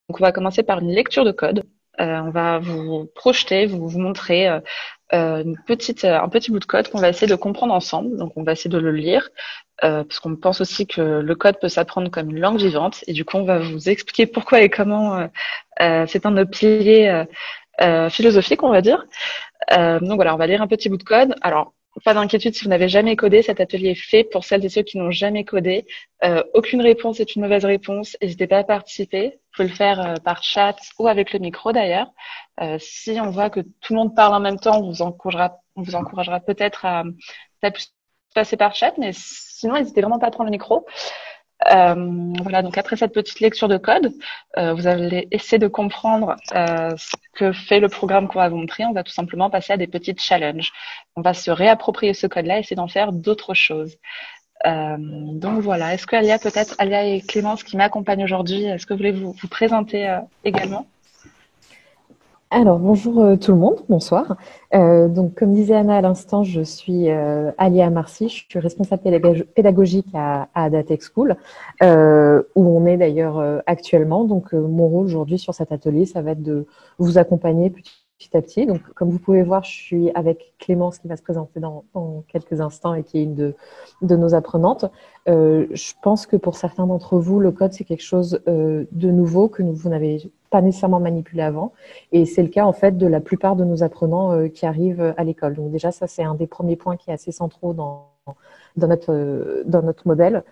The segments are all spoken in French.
Donc, on va commencer par une lecture de code. On va vous projeter, vous montrer un petit bout de code qu'on va essayer de comprendre ensemble. Donc, on va essayer de le lire parce qu'on pense aussi que le code peut s'apprendre comme une langue vivante. Et du coup, on va vous expliquer pourquoi et comment c'est un de nos piliers philosophiques, on va dire. Donc voilà, on va lire un petit bout de code. Alors, pas d'inquiétude si vous n'avez jamais codé, cet atelier est fait pour celles et ceux qui n'ont jamais codé. Aucune réponse est une mauvaise réponse. N'hésitez pas à participer. Vous pouvez le faire par chat ou avec le micro d'ailleurs. Si on voit que tout le monde parle en même temps, on vous encouragera peut-être à peut-être plus passer par chat, mais sinon, n'hésitez vraiment pas à prendre le micro. Voilà, donc après cette petite lecture de code, vous allez essayer de comprendre ce que fait le programme qu'on va vous montrer. On va tout simplement passer à des petites challenges. On va se réapproprier ce code-là et essayer d'en faire d'autres choses. Donc voilà, est-ce que Alia et Clémence qui m'accompagnent aujourd'hui, est-ce que vous voulez vous présenter également? Alors, bonjour tout le monde, bonsoir. Donc, comme disait Anna à l'instant, je suis Alia Marcy, je suis responsable pédagogique à Adatech School, où on est d'ailleurs actuellement. Donc, mon rôle aujourd'hui sur cet atelier, ça va être de vous accompagner petit à petit. Donc, comme vous pouvez voir, je suis avec Clémence qui va se présenter dans quelques instants et qui est une de nos apprenantes. Je pense que pour certains d'entre vous, le code, c'est quelque chose de nouveau que vous n'avez pas nécessairement manipulé avant. Et c'est le cas en fait de la plupart de nos apprenants qui arrivent à l'école. Donc déjà, ça c'est un des premiers points qui est assez centraux dans notre modèle,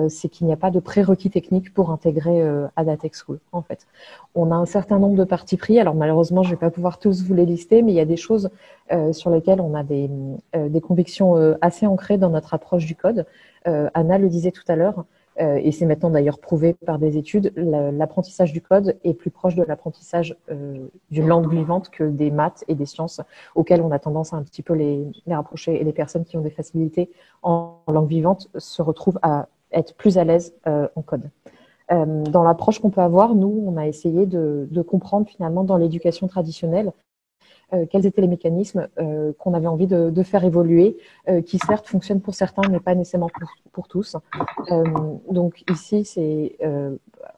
c'est qu'il n'y a pas de prérequis techniques pour intégrer Adatech School en fait. On a un certain nombre de partis pris. Alors malheureusement, je ne vais pas pouvoir tous vous les lister, mais il y a des choses sur lesquelles on a des convictions assez ancrées dans notre approche du code. Anna le disait tout à l'heure. Et c'est maintenant d'ailleurs prouvé par des études, l'apprentissage du code est plus proche de l'apprentissage d'une langue vivante que des maths et des sciences auxquelles on a tendance à un petit peu les rapprocher. Et les personnes qui ont des facilités en langue vivante se retrouvent à être plus à l'aise en code. Dans l'approche qu'on peut avoir, nous, on a essayé de comprendre finalement dans l'éducation traditionnelle quels étaient les mécanismes qu'on avait envie de faire évoluer, qui certes fonctionnent pour certains, mais pas nécessairement pour tous. Donc ici, c'est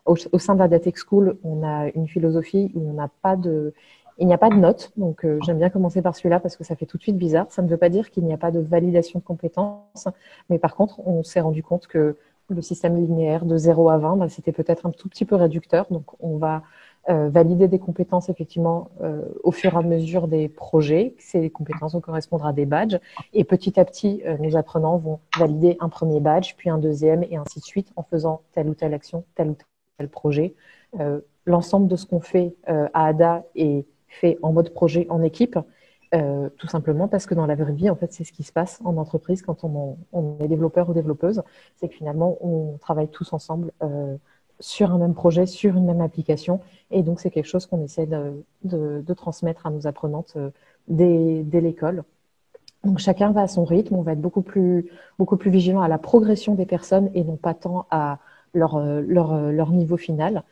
au sein de la Datech School, on a une philosophie où on n'a pas de il n'y a pas de notes, donc j'aime bien commencer par celui-là parce que ça fait tout de suite bizarre. Ça ne veut pas dire qu'il n'y a pas de validation de compétences, mais par contre, on s'est rendu compte que le système linéaire de 0 à 20, ben, c'était peut-être un tout petit peu réducteur. Donc, on va valider des compétences effectivement au fur et à mesure des projets. Ces compétences vont correspondre à des badges. Et petit à petit, nos apprenants vont valider un premier badge, puis un deuxième, et ainsi de suite, en faisant telle ou telle action, tel ou tel projet. L'ensemble de ce qu'on fait à ADA est fait en mode projet en équipe. Tout simplement parce que dans la vraie vie, en fait, c'est ce qui se passe en entreprise quand on est développeur ou développeuse, c'est que finalement, on travaille tous ensemble sur un même projet, sur une même application, et donc c'est quelque chose qu'on essaie de transmettre à nos apprenantes dès l'école. Donc chacun va à son rythme, on va être beaucoup plus vigilant à la progression des personnes et non pas tant à leur niveau final.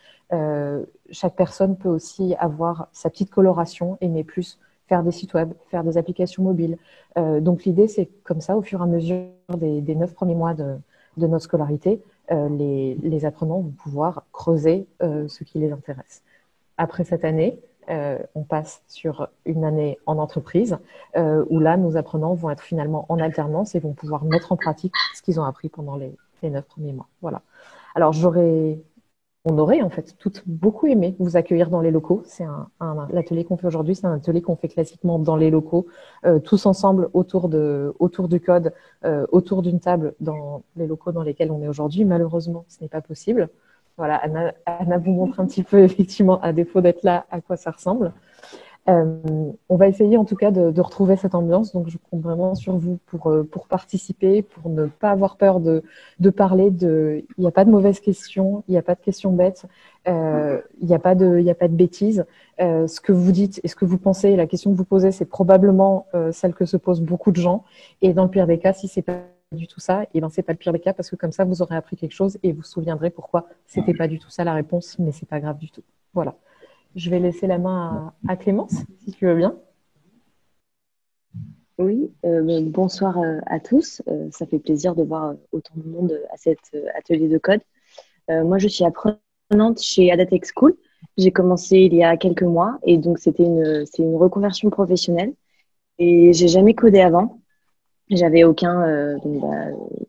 Chaque personne peut aussi avoir sa petite coloration, aimer plus faire des sites web, faire des applications mobiles. Donc l'idée, c'est comme ça, au fur et à mesure des 9 premiers mois de notre scolarité, les apprenants vont pouvoir creuser ce qui les intéresse. Après cette année, on passe sur une année en entreprise où là, nos apprenants vont être finalement en alternance et vont pouvoir mettre en pratique ce qu'ils ont appris pendant les 9 premiers mois. Voilà. Alors, on aurait en fait toutes beaucoup aimé vous accueillir dans les locaux. C'est l'atelier qu'on fait aujourd'hui, c'est un atelier qu'on fait classiquement dans les locaux, tous ensemble autour du code, autour d'une table dans les locaux dans lesquels on est aujourd'hui. Malheureusement, ce n'est pas possible. Voilà, Anna vous montre un petit peu effectivement, à défaut d'être là, à quoi ça ressemble. On va essayer en tout cas de retrouver cette ambiance, donc je compte vraiment sur vous pour participer, pour ne pas avoir peur de parler. Il n'y a pas de mauvaises questions, il n'y a pas de questions bêtes, il n'y a pas de bêtises. Ce que vous dites et ce que vous pensez, la question que vous posez, c'est probablement celle que se posent beaucoup de gens. Et dans le pire des cas, si c'est pas du tout ça, et ben c'est pas le pire des cas parce que comme ça vous aurez appris quelque chose et vous vous souviendrez pourquoi c'était pas du tout ça la réponse, mais c'est pas grave du tout. Voilà. Je vais laisser la main à Clémence, si tu veux bien. Oui, bonsoir à tous. Ça fait plaisir de voir autant de monde à cet atelier de code. Moi, je suis apprenante chez Adatech School. J'ai commencé il y a quelques mois et donc c'est une reconversion professionnelle et j'ai jamais codé avant. J'avais aucun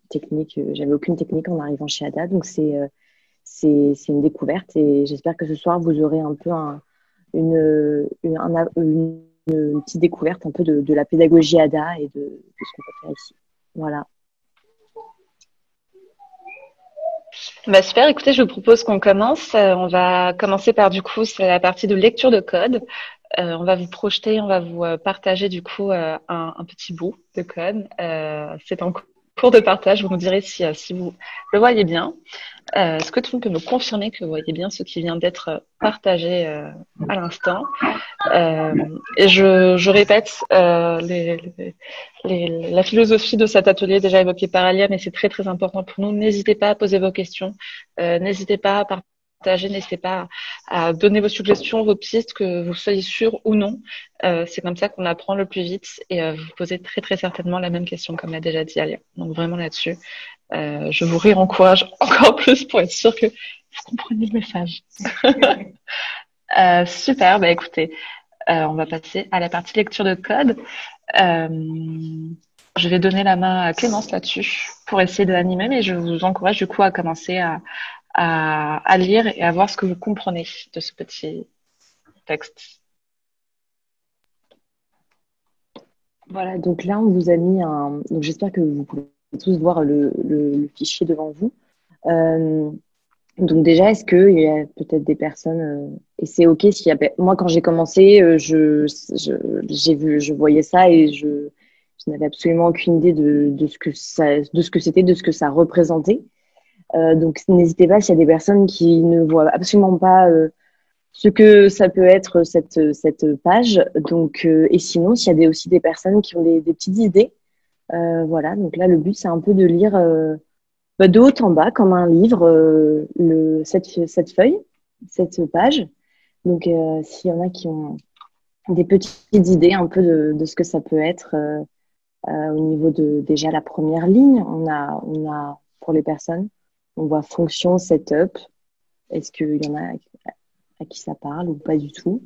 technique, j'avais aucune technique en arrivant chez Ada, donc c'est une découverte et j'espère que ce soir vous aurez un peu une petite découverte un peu de la pédagogie Ada et de ce qu'on peut faire ici. Voilà. Bah super, écoutez, je vous propose qu'on commence. On va commencer par du coup, c'est la partie de lecture de code. On va vous projeter, on va vous partager du coup un petit bout de code. C'est en cours de partage, vous nous direz si vous le voyez bien. Est-ce que tout le monde peut me confirmer que vous voyez bien ce qui vient d'être partagé à l'instant? Et je répète la philosophie de cet atelier déjà évoqué par Alia, mais c'est très très important pour nous. N'hésitez pas à poser vos questions, n'hésitez pas à partager, n'hésitez pas à donner vos suggestions, vos pistes, que vous soyez sûr ou non. C'est comme ça qu'on apprend le plus vite et vous posez très très certainement la même question comme l'a déjà dit Alia. Donc vraiment là-dessus, je vous réencourage encore plus pour être sûr que vous compreniez le message. Super, bah écoutez, on va passer à la partie lecture de code. Je vais donner la main à Clémence là-dessus pour essayer de l'animer, mais je vous encourage du coup à commencer à lire et à voir ce que vous comprenez de ce petit texte. Voilà, donc là, on vous a mis un. Donc j'espère que vous pouvez tous voir le fichier devant vous. Donc déjà, est-ce qu'il y a peut-être des personnes et c'est OK s'il y a. Moi, quand j'ai commencé, je voyais ça et je n'avais absolument aucune idée de ce que c'était, de ce que ça représentait. Donc n'hésitez pas s'il y a des personnes qui ne voient absolument pas ce que ça peut être cette page. Donc et sinon, s'il y a aussi des personnes qui ont des petites idées, voilà. Donc là, le but c'est un peu de lire. De haut en bas, comme un livre, cette feuille, cette page. Donc, s'il y en a qui ont des petites idées un peu de ce que ça peut être au niveau de déjà la première ligne, on a pour les personnes, on voit fonction, setup. Est-ce qu'il y en a à qui ça parle ou pas du tout?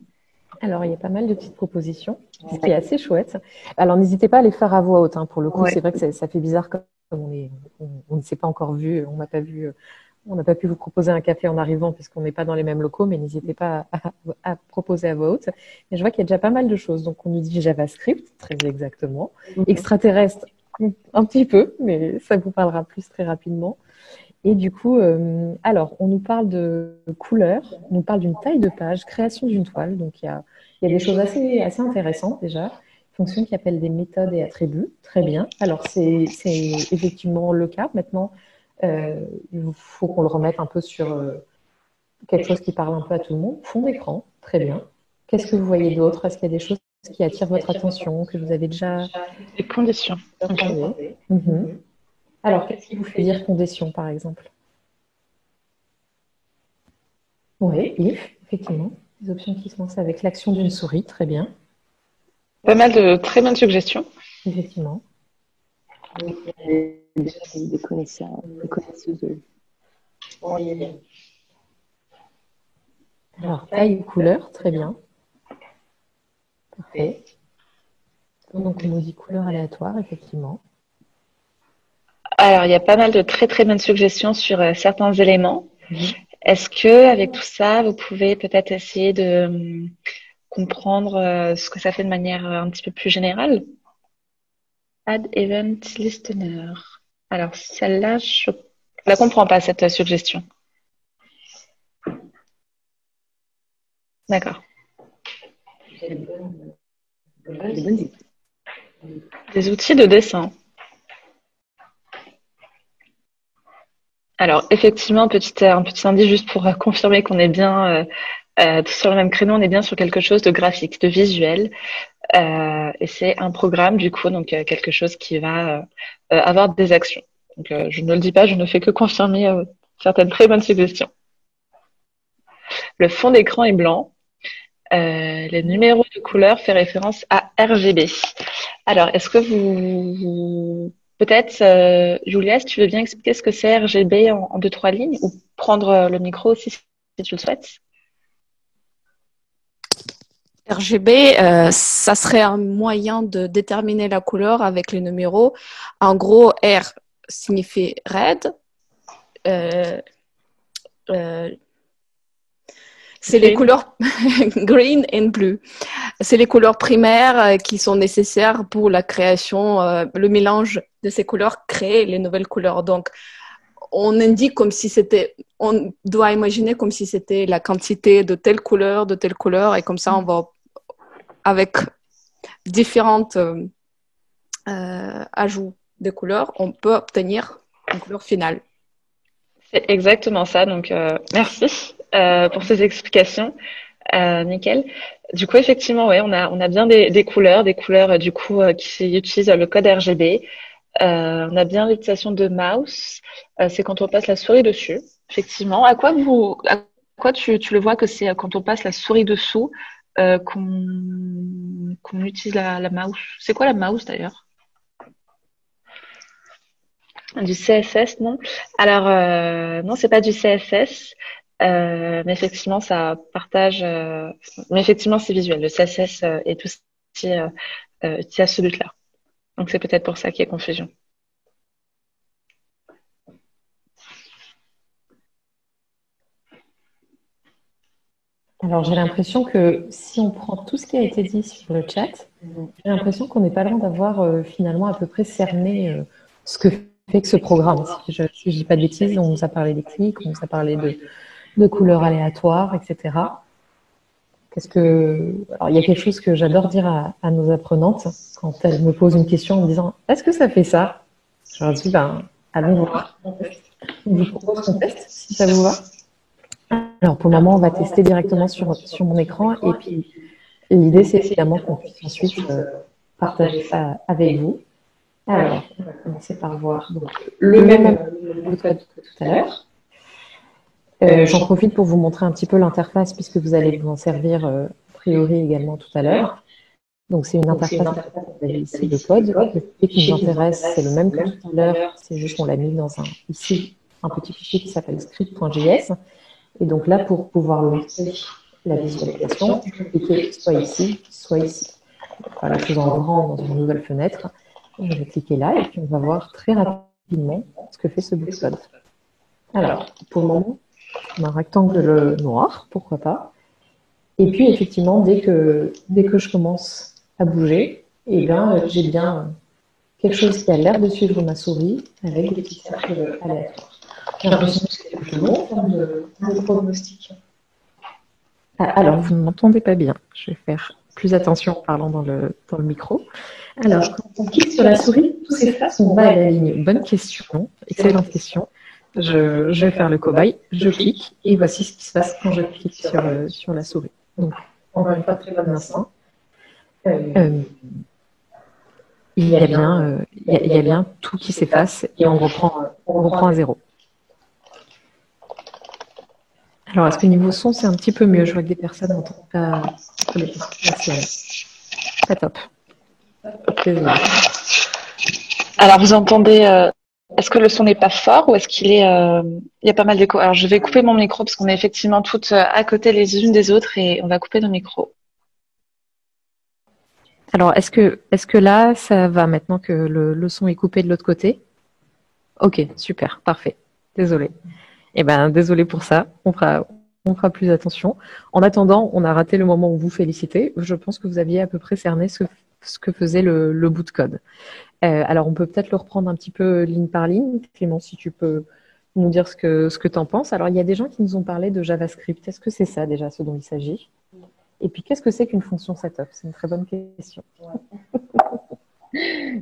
Alors, il y a pas mal de petites propositions, ce qui est assez chouette. Alors, n'hésitez pas à les faire à voix haute. Pour le coup, c'est vrai que ça fait bizarre comme on ne s'est pas encore vu, on n'a pas pu vous proposer un café en arrivant puisqu'on n'est pas dans les mêmes locaux, mais n'hésitez pas à proposer à voix haute. Mais je vois qu'il y a déjà pas mal de choses. Donc, on nous dit JavaScript, très exactement. Extraterrestre, un petit peu, mais ça vous parlera plus très rapidement. Et du coup, alors, on nous parle de couleurs, on nous parle d'une taille de page, création d'une toile. Donc, il y a des choses assez intéressantes déjà. Fonction qui appelle des méthodes et attributs. Très bien. Alors, c'est effectivement le cas. Maintenant, il faut qu'on le remette un peu sur quelque chose qui parle un peu à tout le monde. Fond d'écran. Très bien. Qu'est-ce que vous voyez d'autre? Est-ce qu'il y a des choses qui attirent votre attention, que vous avez déjà... Les conditions. Okay. Alors, qu'est-ce qui vous fait dire condition, par exemple? Oui, if, effectivement. Des options qui se lancent avec l'action d'une souris. Très bien. Pas mal de très bonnes suggestions. Effectivement. Des connaisseurs, des connaisseuses. Alors, taille ou couleur, très bien. Parfait. Donc, on nous dit couleur aléatoire, effectivement. Alors, il y a pas mal de très très bonnes suggestions sur certains éléments. Est-ce que, avec tout ça, vous pouvez peut-être essayer de comprendre ce que ça fait de manière un petit peu plus générale? Add Event Listener. Alors, celle-là, je la comprends pas, cette suggestion. D'accord. Des outils de dessin. Alors, effectivement, un petit indice juste pour confirmer qu'on est bien sur le même créneau, on est bien sur quelque chose de graphique, de visuel. Et c'est un programme, du coup, donc quelque chose qui va avoir des actions. Donc, je ne le dis pas, je ne fais que confirmer certaines très bonnes suggestions. Le fond d'écran est blanc. Les numéros de couleur fait référence à RGB. Alors, est-ce que peut-être, Julia, si tu veux bien expliquer ce que c'est RGB en 2-3 lignes ou prendre le micro aussi si tu le souhaites? RGB, ça serait un moyen de déterminer la couleur avec les numéros. En gros, R signifie red. Euh, euh, c'est les Green. couleurs green and blue. C'est les couleurs primaires qui sont nécessaires pour la création, le mélange de ces couleurs crée les nouvelles couleurs. Donc, on indique comme si c'était, on doit imaginer comme si c'était la quantité de telle couleur, et comme ça, on va, avec différentes ajouts de couleurs, on peut obtenir une couleur finale. C'est exactement ça. Donc, merci pour ces explications, nickel. Du coup, effectivement, ouais, on a bien des couleurs du coup qui utilisent le code RGB. On a bien l'utilisation de mouse. C'est quand on passe la souris dessus. Effectivement. À quoi tu le vois que c'est quand on passe la souris dessous qu'on utilise la mouse. C'est quoi la mouse d'ailleurs? Du CSS, non? Alors, non, c'est pas du CSS, mais effectivement, ça partage. Mais effectivement, c'est visuel. Le CSS est aussi utilisé à ce but-là. Donc, c'est peut-être pour ça qu'il y a confusion. Alors, j'ai l'impression que si on prend tout ce qui a été dit sur le chat, j'ai l'impression qu'on n'est pas loin d'avoir finalement à peu près cerné ce que fait que ce programme. Si je ne dis pas de bêtises, on nous a parlé des clics, on nous a parlé de couleurs aléatoires, etc. Alors, il y a quelque chose que j'adore dire à nos apprenantes quand elles me posent une question en me disant est-ce que ça fait ça? Je leur dis allons voir. On vous propose qu'on teste si ça vous va. Alors pour le moment, on va tester directement sur mon écran et puis l'idée c'est évidemment qu'on puisse ensuite partager ça avec vous. Alors, on va commencer par voir donc, le même bout de code que tout à l'heure. J'en profite pour vous montrer un petit peu l'interface puisque vous allez vous en servir a priori également tout à l'heure. Donc c'est une interface, vous avez ici le code. Le fichier qui nous intéresse, c'est le même que tout à l'heure, c'est juste qu'on l'a mis dans ici un petit fichier qui s'appelle script.js. Et donc là, pour pouvoir lancer la visualisation, je vais cliquer soit ici, soit ici. Voilà, je faisant grand dans une nouvelle fenêtre. Je vais cliquer là et puis on va voir très rapidement ce que fait ce bout de code. Alors, pour le moment, on a un rectangle noir, pourquoi pas. Et puis effectivement, dès que je commence à bouger, eh bien, j'ai bien quelque chose qui a l'air de suivre ma souris avec des petits cercles aléatoires. J'ai l'impression que c'est plutôt long en termes de pronostic. Alors, vous ne m'entendez pas bien. Je vais faire plus attention en parlant dans le micro. Alors, quand on clique sur la souris, tout s'efface, on va à la ligne. Bonne question, excellente question. Je vais faire le cobaye, je clique, et voici ce qui se passe quand je clique sur la souris. Donc, encore une fois, très bon instant. Il y a bien tout qui s'efface et on reprend à zéro. Alors, est-ce que niveau son, c'est un petit peu mieux? Je vois que des personnes n'entendent pas les Merci. Pas top. Désolée. Alors, vous entendez, est-ce que le son n'est pas fort ou est-ce qu'il est, il y a pas mal d'écho? Alors, je vais couper mon micro parce qu'on est effectivement toutes à côté les unes des autres et on va couper nos micros. Alors, est-ce que là, ça va maintenant que le son est coupé de l'autre côté? Ok, super, parfait. Désolée. Eh ben, désolé pour ça. On fera plus attention. En attendant, on a raté le moment où vous félicitez. Je pense que vous aviez à peu près cerné ce que faisait le bout de code. Alors, on peut peut-être le reprendre un petit peu ligne par ligne. Clément, si tu peux nous dire ce que tu en penses. Alors, il y a des gens qui nous ont parlé de JavaScript. Est-ce que c'est ça déjà ce dont il s'agit? Et puis, qu'est-ce que c'est qu'une fonction setup? C'est une très bonne question.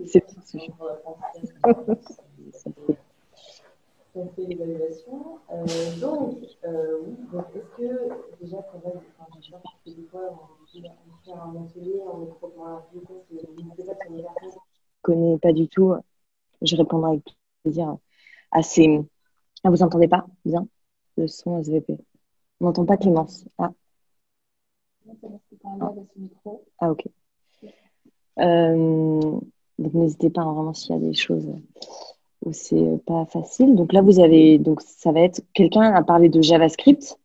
C'est On fait l'évaluation. Donc, est-ce que déjà, quand même, des fois, on fait un atelier, on est programmeur, peut-être une personne ne connais pas du tout. Je répondrai avec plaisir à ces. Ah, vous entendez pas bien le son SVP? On n'entend pas Clémence. Ah. Ah, ok. Donc n'hésitez pas, hein, vraiment s'il y a des choses où c'est pas facile. Donc là, vous avez, donc ça va être, quelqu'un a parlé de JavaScript.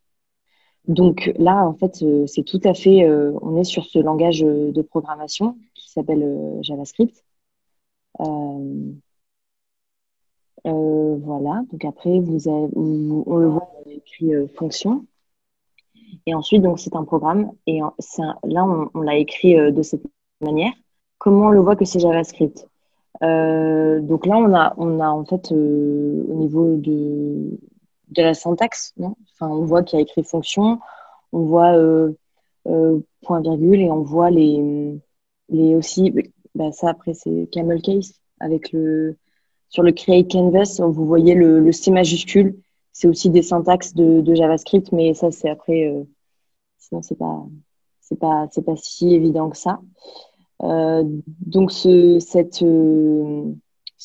Donc là, en fait, c'est tout à fait, on est sur ce langage de programmation qui s'appelle JavaScript. Euh, voilà. Donc après, on le voit, on a écrit fonction. Et ensuite, donc c'est un programme. Et là, on l'a écrit de cette manière. Comment on le voit que c'est JavaScript? Donc là, on a en fait au niveau de la syntaxe, non? Enfin, on voit qu'il y a écrit fonction, on voit point virgule et on voit les aussi. Bah, ça après c'est camel case avec sur le create canvas, vous voyez le C majuscule. C'est aussi des syntaxes de JavaScript, mais ça c'est après. Sinon c'est pas si évident que ça. Donc ce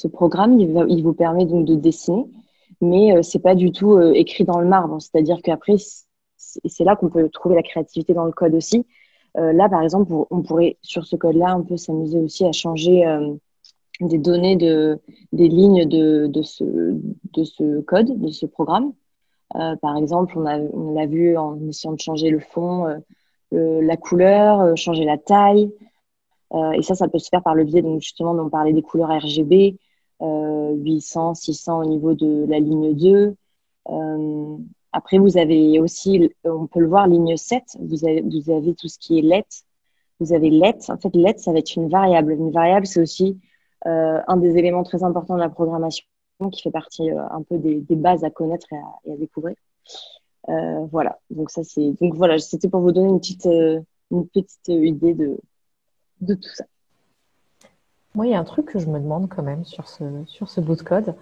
programme, il vous permet donc de dessiner, mais c'est pas du tout écrit dans le marbre. C'est-à-dire qu'après, c'est là qu'on peut trouver la créativité dans le code aussi. Là, par exemple, on pourrait sur ce code-là un peu s'amuser aussi à changer des données des lignes de ce code, de ce programme. Par exemple, on l'a vu en essayant de changer le fond, la couleur, changer la taille. Et ça peut se faire par le biais, donc justement, dont on parlait des couleurs RGB, 800, 600 au niveau de la ligne 2. Après, vous avez aussi, on peut le voir, ligne 7, vous avez tout ce qui est let. Vous avez let. En fait, let, ça va être une variable. Une variable, c'est aussi un des éléments très importants de la programmation qui fait partie un peu des bases à connaître et à découvrir. Voilà. Donc voilà, c'était pour vous donner une petite idée de tout ça. Moi, il y a un truc que je me demande quand même sur ce bout de code,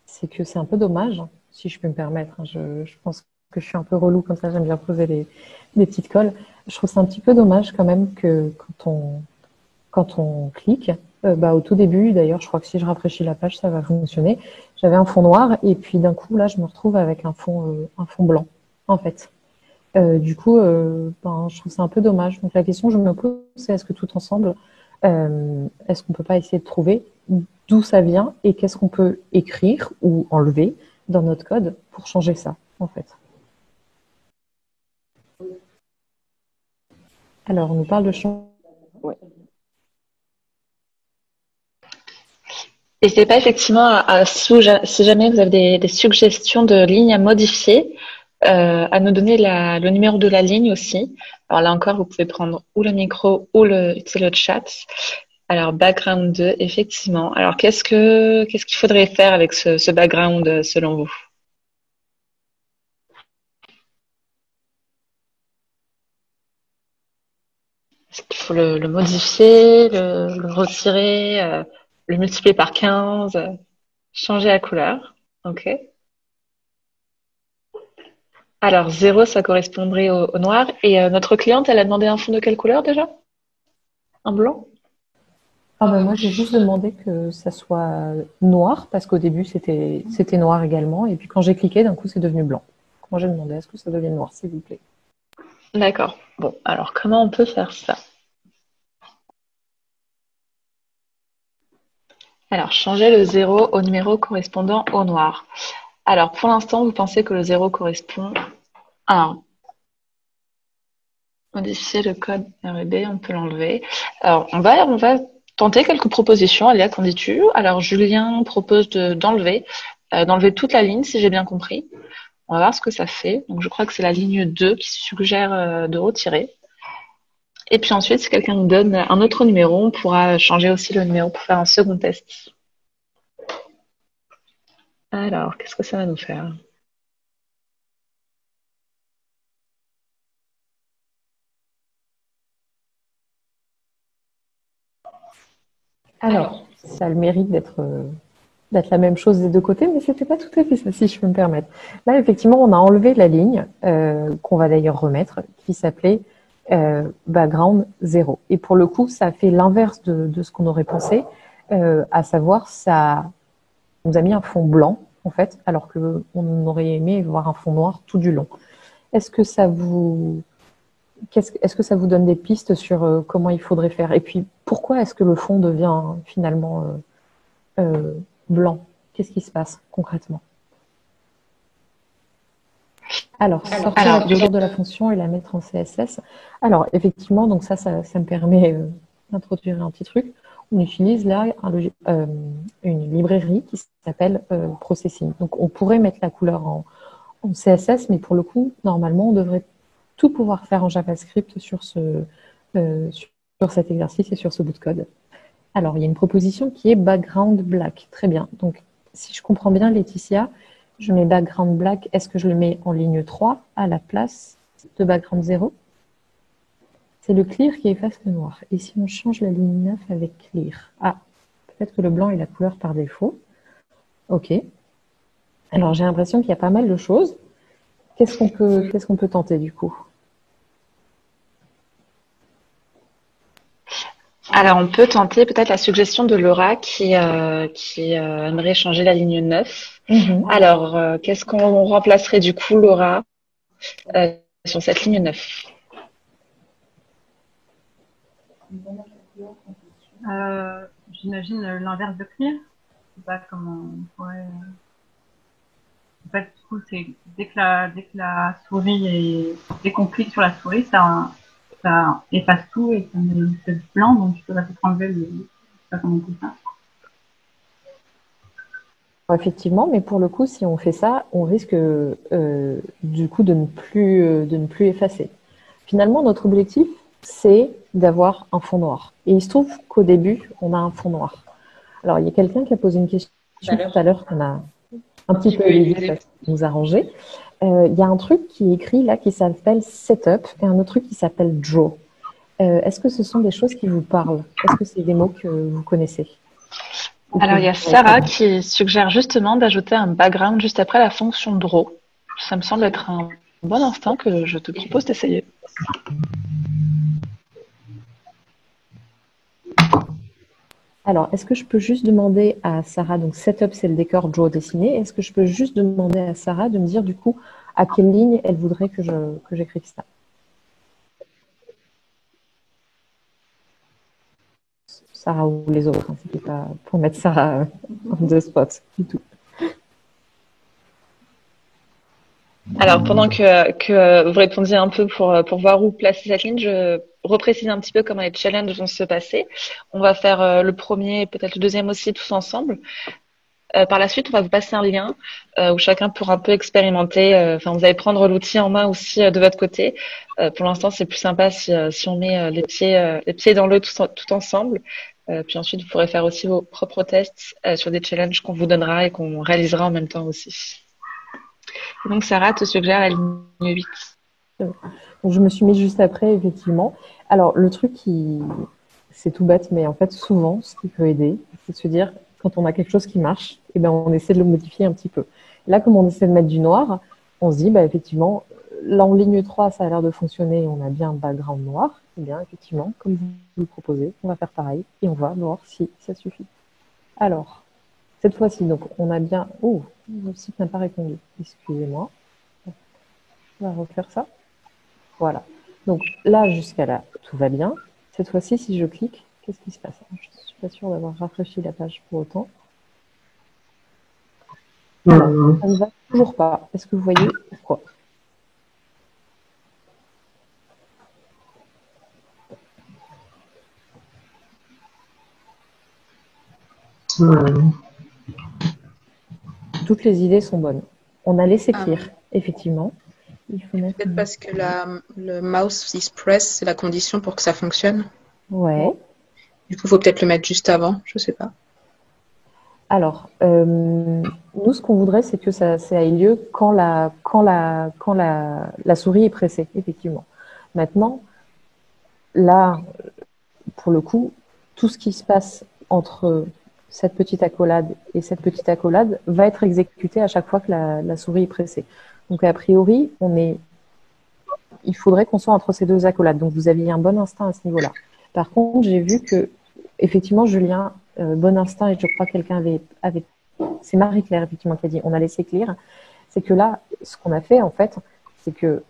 c'est que c'est un peu dommage, si je peux me permettre. Je pense que je suis un peu relou comme ça, j'aime bien poser des petites colles. Je trouve ça un petit peu dommage quand même que quand on clique, au tout début, d'ailleurs, je crois que si je rafraîchis la page, ça va fonctionner. J'avais un fond noir et puis d'un coup, là, je me retrouve avec un fond blanc, en fait. Du coup, je trouve ça un peu dommage. Donc la question que je me pose, c'est est-ce que tout ensemble, est-ce qu'on peut pas essayer de trouver d'où ça vient et qu'est-ce qu'on peut écrire ou enlever dans notre code pour changer ça, en fait. Alors, on nous parle de changer. Ouais. N'hésitez pas effectivement si jamais vous avez des suggestions de lignes à modifier, à nous donner le numéro de la ligne aussi. Alors là encore, vous pouvez prendre ou le micro ou utiliser le chat. Alors background 2, effectivement. Alors qu'est-ce qu'il faudrait faire avec ce background selon vous? Est-ce qu'il faut le modifier, le retirer, le multiplier par 15, changer la couleur? Ok. Alors 0, ça correspondrait au noir. Et notre cliente, elle a demandé un fond de quelle couleur déjà? Un blanc? Moi, j'ai juste demandé que ça soit noir parce qu'au début, c'était noir également. Et puis quand j'ai cliqué, d'un coup, c'est devenu blanc. Moi, j'ai demandé est-ce que ça devienne noir, s'il vous plaît. D'accord. Bon, alors comment on peut faire ça? Alors, changer le 0 au numéro correspondant au noir. Alors, pour l'instant, vous pensez que le 0 correspond à modifier le code REB, on peut l'enlever. Alors, on va tenter quelques propositions. Alia, qu'en dis-tu? Alors, Julien propose d'enlever toute la ligne, si j'ai bien compris. On va voir ce que ça fait. Donc, je crois que c'est la ligne 2 qui suggère de retirer. Et puis ensuite, si quelqu'un nous donne un autre numéro, on pourra changer aussi le numéro pour faire un second test. Alors, qu'est-ce que ça va nous faire? Alors, ça a le mérite d'être la même chose des deux côtés, mais c'était pas tout à fait ça, si je peux me permettre. Là, effectivement, on a enlevé la ligne, qu'on va d'ailleurs remettre, qui s'appelait background 0. Et pour le coup, ça a fait l'inverse de ce qu'on aurait pensé, à savoir, ça nous a mis un fond blanc, en fait, alors qu'on aurait aimé voir un fond noir tout du long. Est-ce que ça vous donne des pistes sur comment il faudrait faire? Et puis, pourquoi est-ce que le fond devient finalement blanc? Qu'est-ce qui se passe concrètement? Alors, sortir la figure de la fonction et la mettre en CSS. Alors, effectivement, donc ça me permet d'introduire un petit truc. On utilise là une librairie qui s'appelle Processing. Donc, on pourrait mettre la couleur en CSS, mais pour le coup, normalement, on devrait tout pouvoir faire en JavaScript sur cet exercice et sur ce bout de code. Alors, il y a une proposition qui est background black. Très bien. Donc, si je comprends bien, Laetitia, je mets background black. Est-ce que je le mets en ligne 3 à la place de background 0? C'est le clear qui efface le noir. Et si on change la ligne 9 avec clear? Ah, peut-être que le blanc est la couleur par défaut. OK. Alors, j'ai l'impression qu'il y a pas mal de choses. Qu'est-ce qu'on peut tenter du coup? Alors, on peut tenter peut-être la suggestion de Laura qui aimerait changer la ligne 9. Alors, qu'est-ce qu'on remplacerait du coup, Laura, sur cette ligne 9? J'imagine l'inverse de clear. Je sais pas comment on pourrait. En fait, du coup, c'est dès que la souris dès qu'on clique sur la souris, ça efface tout et ça met une espèce de blanc, donc il faudrait peut-être enlever je sais pas comment on fait ça. Effectivement, mais pour le coup, si on fait ça, on risque du coup de ne plus effacer. Finalement, notre objectif, c'est d'avoir un fond noir. Et il se trouve qu'au début, on a un fond noir. Alors, il y a quelqu'un qui a posé une question tout à l'heure qu'on a un petit peu éludé parce que nous arranger. Il y a un truc qui est écrit là qui s'appelle Setup et un autre truc qui s'appelle Draw. Est-ce que ce sont des choses qui vous parlent? Est-ce que c'est des mots que vous connaissez? Alors, il y a Sarah qui suggère justement d'ajouter un background juste après la fonction draw. Ça me semble être un bon instinct que je te propose d'essayer. Alors, est-ce que je peux juste demander à Sarah, donc setup c'est le décor, draw dessiné, est-ce que je peux juste demander à Sarah de me dire du coup à quelle ligne elle voudrait que j'écrive ça? Sarah ou les autres, hein, c'était pas pour mettre Sarah on the spot du tout. Alors, pendant que vous répondiez un peu pour voir où placer cette ligne, je reprécise un petit peu comment les challenges vont se passer. On va faire le premier, peut-être le deuxième aussi, tous ensemble. Par la suite, on va vous passer un lien où chacun pourra un peu expérimenter. Enfin, vous allez prendre l'outil en main aussi de votre côté. Pour l'instant, c'est plus sympa si on met les pieds dans l'eau tout ensemble. Puis ensuite, vous pourrez faire aussi vos propres tests sur des challenges qu'on vous donnera et qu'on réalisera en même temps aussi. Et donc, Sarah te suggère la ligne 8. Donc, je me suis mise juste après, effectivement. Alors, le truc c'est tout bête, mais en fait, souvent, ce qui peut aider, c'est de se dire, quand on a quelque chose qui marche, eh ben, on essaie de le modifier un petit peu. Là, comme on essaie de mettre du noir, on se dit, bah, effectivement, là, en ligne 3, ça a l'air de fonctionner, on a bien un background noir. Eh bien, effectivement, comme vous le proposez, on va faire pareil et on va voir si ça suffit. Alors, cette fois-ci, donc, on a bien... Oh, le site n'a pas répondu. Excusez-moi. On va refaire ça. Voilà. Donc, là, jusqu'à là, tout va bien. Cette fois-ci, si je clique, qu'est-ce qui se passe? Je ne suis pas sûre d'avoir rafraîchi la page pour autant. Alors, ça ne va toujours pas. Est-ce que vous voyez pourquoi? Toutes les idées sont bonnes. On a laissé clear, effectivement. Peut-être parce que le mouse is press, c'est la condition pour que ça fonctionne. Ouais. Du coup, il faut peut-être le mettre juste avant, je ne sais pas. Alors, nous, ce qu'on voudrait, c'est que ça ait lieu quand la souris est pressée, effectivement. Maintenant, là, pour le coup, tout ce qui se passe entre cette petite accolade et cette petite accolade va être exécuté à chaque fois que la souris est pressée. Donc, a priori, il faudrait qu'on soit entre ces deux accolades. Donc, vous aviez un bon instinct à ce niveau-là. Par contre, j'ai vu que, effectivement, Julien, bon instinct, et je crois que quelqu'un avait c'est Marie-Claire, effectivement, qui a dit, on a laissé clear. C'est que là, ce qu'on a fait, en fait, c'est que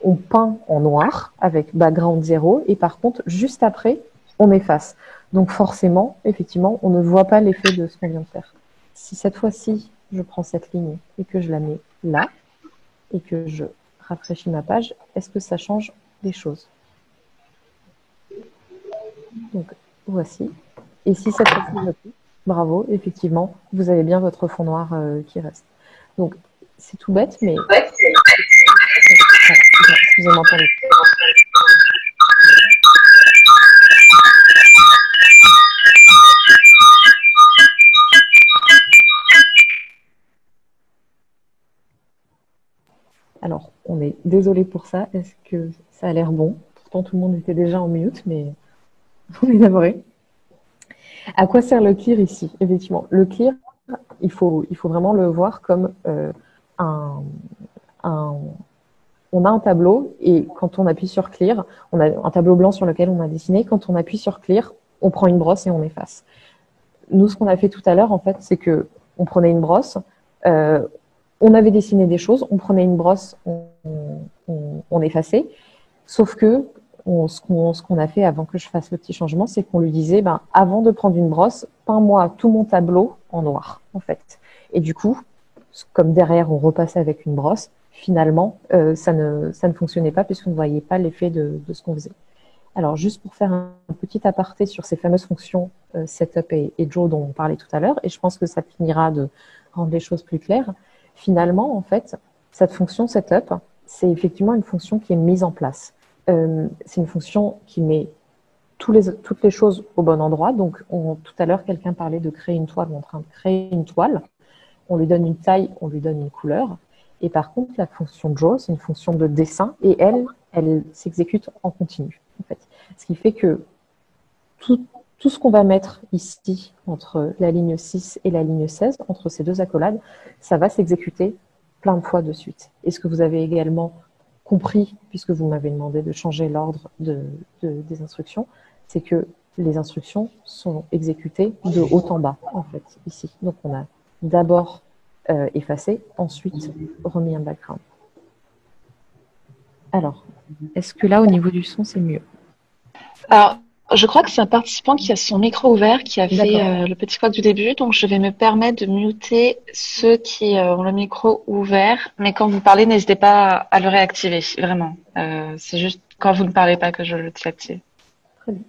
on peint en noir avec background 0 et par contre, juste après, on efface. Donc, forcément, effectivement, on ne voit pas l'effet de ce qu'on vient de faire. Si cette fois-ci, je prends cette ligne et que je la mets là, et que je rafraîchis ma page, est-ce que ça change des choses? Donc, voici. Et si cette fois-ci, j'appuie, bravo, effectivement, vous avez bien votre fond noir qui reste. Donc, c'est tout bête, mais... Excusez-moi pour le... Alors, on est désolé pour ça. Est-ce que ça a l'air bon? Pourtant, tout le monde était déjà en mute, mais on est navré. À quoi sert le clear ici? Effectivement, le clear, il faut vraiment le voir comme on a un tableau et quand on appuie sur clear, on a un tableau blanc sur lequel on a dessiné. Quand on appuie sur clear, on prend une brosse et on efface. Nous, ce qu'on a fait tout à l'heure, en fait, c'est que on prenait une brosse, on avait dessiné des choses, on prenait une brosse, on effaçait. Sauf que ce qu'on a fait avant que je fasse le petit changement, c'est qu'on lui disait, avant de prendre une brosse, peins-moi tout mon tableau en noir, en fait. Et du coup, comme derrière, on repassait avec une brosse, finalement, ça ne fonctionnait pas puisqu'on ne voyait pas l'effet de ce qu'on faisait. Alors, juste pour faire un petit aparté sur ces fameuses fonctions setup et draw dont on parlait tout à l'heure, et je pense que ça finira de rendre les choses plus claires. Finalement, en fait, cette fonction setup, c'est effectivement une fonction qui est mise en place. C'est une fonction qui met toutes les choses au bon endroit. Donc, tout à l'heure, quelqu'un parlait de créer une toile. On est en train de créer une toile. On lui donne une taille, on lui donne une couleur. Et par contre, la fonction draw, c'est une fonction de dessin et elle s'exécute en continu. En fait. Ce qui fait que tout ce qu'on va mettre ici, entre la ligne 6 et la ligne 16, entre ces deux accolades, ça va s'exécuter plein de fois de suite. Et ce que vous avez également compris, puisque vous m'avez demandé de changer l'ordre des instructions, c'est que les instructions sont exécutées de haut en bas, en fait, ici. Donc, on a d'abord effacé, ensuite remis un background. Alors, est-ce que là, au niveau du son, c'est mieux? Alors, je crois que c'est un participant qui a son micro ouvert, qui a fait le petit code du début, donc je vais me permettre de muter ceux qui ont le micro ouvert, mais quand vous parlez, n'hésitez pas à le réactiver, vraiment. C'est juste quand vous ne parlez pas que je le désactive. Très bien.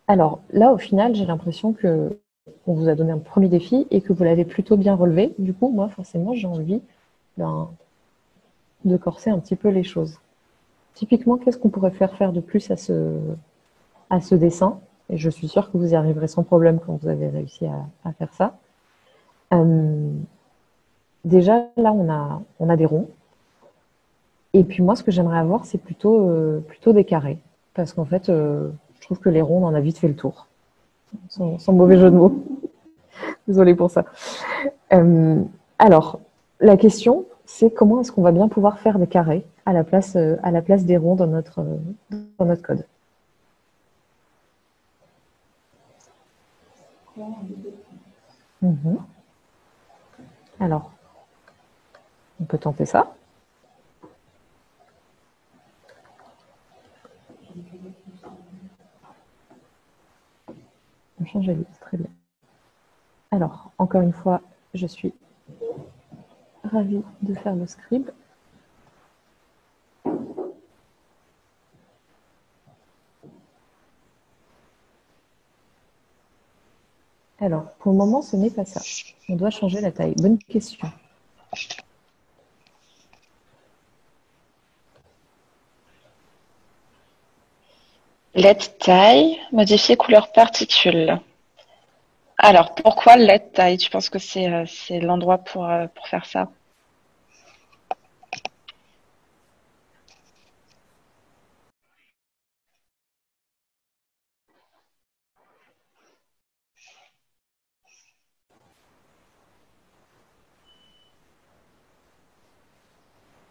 Alors là, au final, j'ai l'impression que on vous a donné un premier défi et que vous l'avez plutôt bien relevé. Du coup, moi, forcément, j'ai envie de corser un petit peu les choses. Typiquement, qu'est-ce qu'on pourrait faire de plus à ce dessin? Et je suis sûre que vous y arriverez sans problème quand vous avez réussi à faire ça. Déjà, là, on a des ronds. Et puis moi, ce que j'aimerais avoir, c'est plutôt des carrés. Parce qu'en fait, je trouve que les ronds, on en a vite fait le tour. Sans mauvais jeu de mots. Désolée pour ça. Alors, la question, c'est comment est-ce qu'on va bien pouvoir faire des carrés à la place des ronds dans notre code. Alors, on peut tenter ça. On change la liste, très bien. Alors, encore une fois, je suis ravie de faire le scribe. Alors, pour le moment, ce n'est pas ça. On doit changer la taille. Bonne question. Let taille, modifier couleur particule. Alors, pourquoi let taille? Tu penses que c'est l'endroit pour faire ça?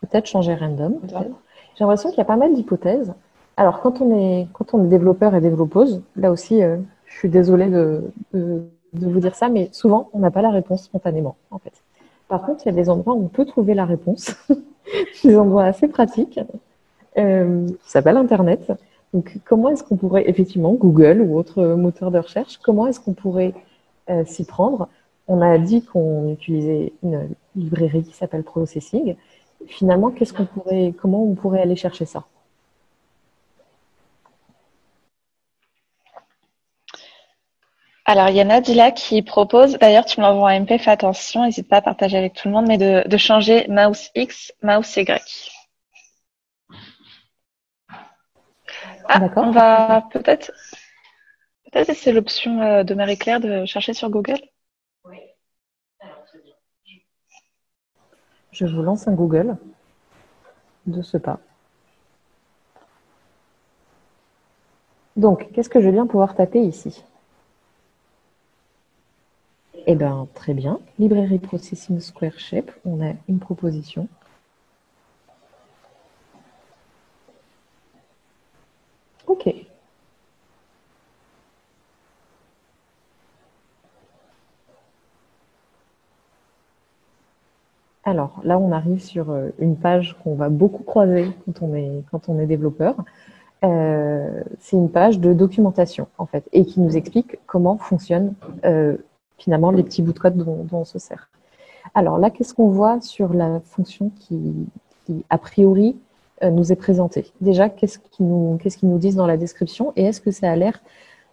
Peut-être changer random. J'ai l'impression qu'il y a pas mal d'hypothèses. Alors, quand on est développeur et développeuse, là aussi, je suis désolée de vous dire ça, mais souvent, on n'a pas la réponse spontanément, en fait. Par contre, il y a des endroits où on peut trouver la réponse, des endroits assez pratiques, qui s'appellent Internet. Donc, comment est-ce qu'on pourrait, effectivement, Google ou autre moteur de recherche, comment est-ce qu'on pourrait s'y prendre? On a dit qu'on utilisait librairie qui s'appelle Processing. Finalement, comment on pourrait aller chercher ça? Alors, il y a Nadila qui propose, d'ailleurs, tu me l'envoies en MP, fais attention, n'hésite pas à partager avec tout le monde, mais de changer mouse X, mouse Y. D'accord. On va peut-être essayer l'option de Marie-Claire de chercher sur Google. Je vous lance un Google de ce pas. Donc, qu'est-ce que je vais bien pouvoir taper ici? Eh bien, très bien. Librairie Processing Square Shape, on a une proposition. OK. Alors, là, on arrive sur une page qu'on va beaucoup croiser quand on est développeur. C'est une page de documentation, en fait, et qui nous explique comment fonctionnent finalement les petits bouts de code dont on se sert. Alors là, qu'est-ce qu'on voit sur la fonction qui a priori, nous est présentée? Déjà, qu'est-ce qu'ils nous disent dans la description, et est-ce que ça a l'air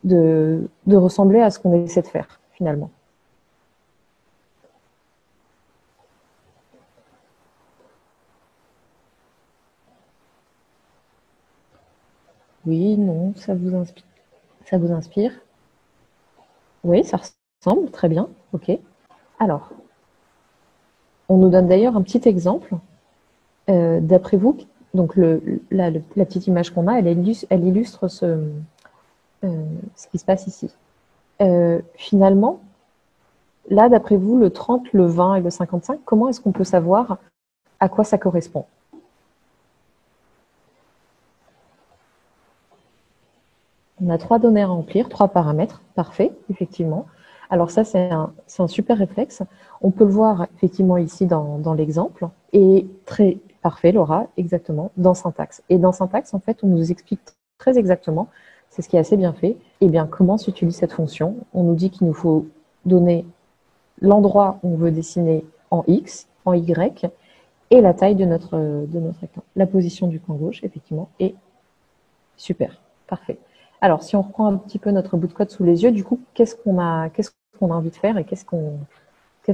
de ressembler à ce qu'on essaie de faire, finalement? Oui, non, ça vous inspire? Ça vous inspire? Oui, ça ressemble, très bien, ok. Alors, on nous donne d'ailleurs un petit exemple. D'après vous, donc la petite image qu'on a, elle illustre ce qui se passe ici. Finalement, là, d'après vous, le 30, le 20 et le 55, comment est-ce qu'on peut savoir à quoi ça correspond? On a 3 données à remplir, 3 paramètres, parfait, effectivement. Alors ça, c'est un super réflexe. On peut le voir effectivement ici dans l'exemple, et très parfait, Laura, exactement, dans syntaxe. Et dans syntaxe, en fait, on nous explique très exactement, c'est ce qui est assez bien fait, et bien comment s'utilise cette fonction. On nous dit qu'il nous faut donner l'endroit où on veut dessiner en X, en Y, et la taille de notre rectangle. La position du coin gauche, effectivement, est super, parfait. Alors, si on reprend un petit peu notre bout de code sous les yeux, du coup, qu'est-ce qu'on a envie de faire, et qu'est-ce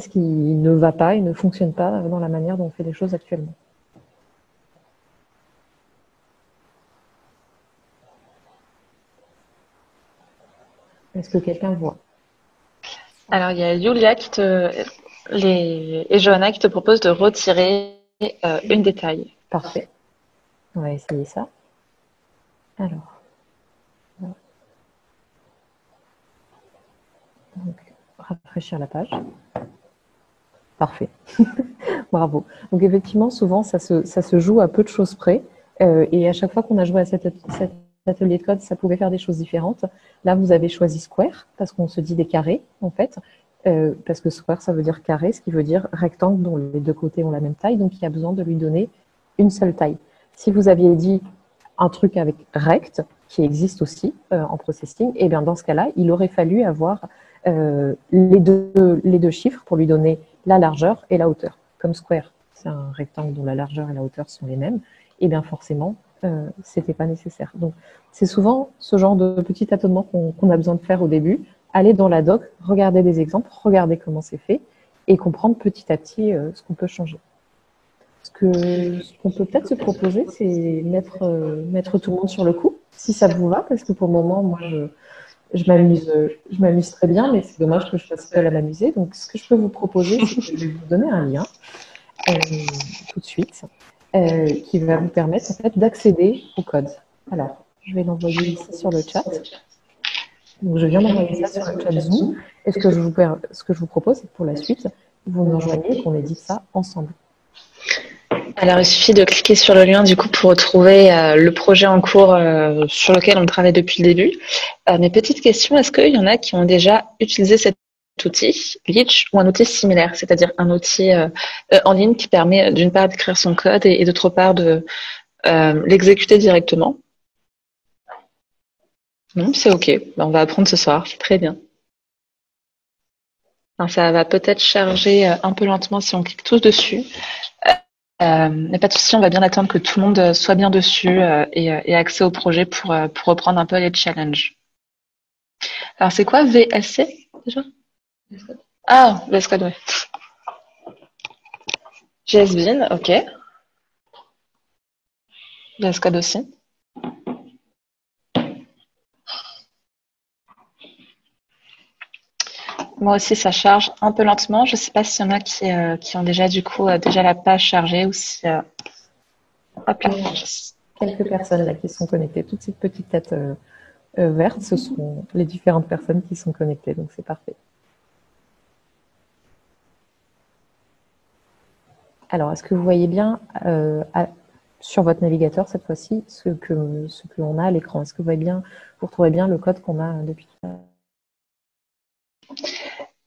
qui ne va pas et ne fonctionne pas dans la manière dont on fait les choses actuellement? Est-ce que quelqu'un voit? Alors, il y a Julia et Johanna qui te proposent de retirer une des tailles. Parfait. On va essayer ça. Alors. Donc, rafraîchir la page. Parfait. Bravo. Donc, effectivement, souvent, ça se joue à peu de choses près. Et à chaque fois qu'on a joué à cet atelier de code, ça pouvait faire des choses différentes. Là, vous avez choisi square, parce qu'on se dit des carrés, en fait. Parce que square, ça veut dire carré, ce qui veut dire rectangle dont les deux côtés ont la même taille. Donc, il y a besoin de lui donner une seule taille. Si vous aviez dit un truc avec rect, qui existe aussi en processing, et bien dans ce cas-là, il aurait fallu avoir les deux chiffres pour lui donner la largeur et la hauteur. Comme square, c'est un rectangle dont la largeur et la hauteur sont les mêmes, et bien forcément, c'était pas nécessaire. Donc, c'est souvent ce genre de petit tâtonnement qu'on a besoin de faire au début. Aller dans la doc, regarder des exemples, regarder comment c'est fait, et comprendre petit à petit ce qu'on peut changer. Ce qu'on peut peut-être se proposer, c'est mettre tout le monde sur le coup, si ça vous va, parce que pour le moment, moi, je m'amuse très bien, mais c'est dommage que je sois seule à m'amuser. Donc, ce que je peux vous proposer, c'est que je vais vous donner un lien tout de suite, qui va vous permettre en fait d'accéder au code. Alors, je vais l'envoyer ici sur le chat. Donc, je viens d'envoyer ça sur le chat Zoom. Et ce que je vous propose, c'est que pour la suite, vous nous rejoignez et qu'on édite ça ensemble. Alors, il suffit de cliquer sur le lien du coup pour retrouver le projet en cours sur lequel on travaille depuis le début. Mais petite question, est-ce qu'il y en a qui ont déjà utilisé cet outil, Leech, ou un outil similaire, c'est-à-dire un outil en ligne qui permet d'une part d'écrire son code et d'autre part de l'exécuter directement? Non, c'est OK. Ben, on va apprendre ce soir, c'est très bien. Alors, ça va peut-être charger un peu lentement si on clique tous dessus. Mais pas de souci, on va bien attendre que tout le monde soit bien dessus et ait accès au projet pour reprendre un peu les challenges. Alors, c'est quoi VSC déjà? Ah, VS Code, ouais. JSBin, ok. VS Code aussi. Moi aussi, ça charge un peu lentement. Je sais pas s'il y en a qui ont déjà du coup déjà la page chargée ou si. Hop là. Quelques personnes là qui sont connectées. Toutes ces petites têtes vertes, ce sont les différentes personnes qui sont connectées. Donc c'est parfait. Alors, est-ce que vous voyez bien sur votre navigateur cette fois-ci ce que l'on a à l'écran? Est-ce que vous voyez bien, vous retrouvez bien le code qu'on a depuis tout à l'heure?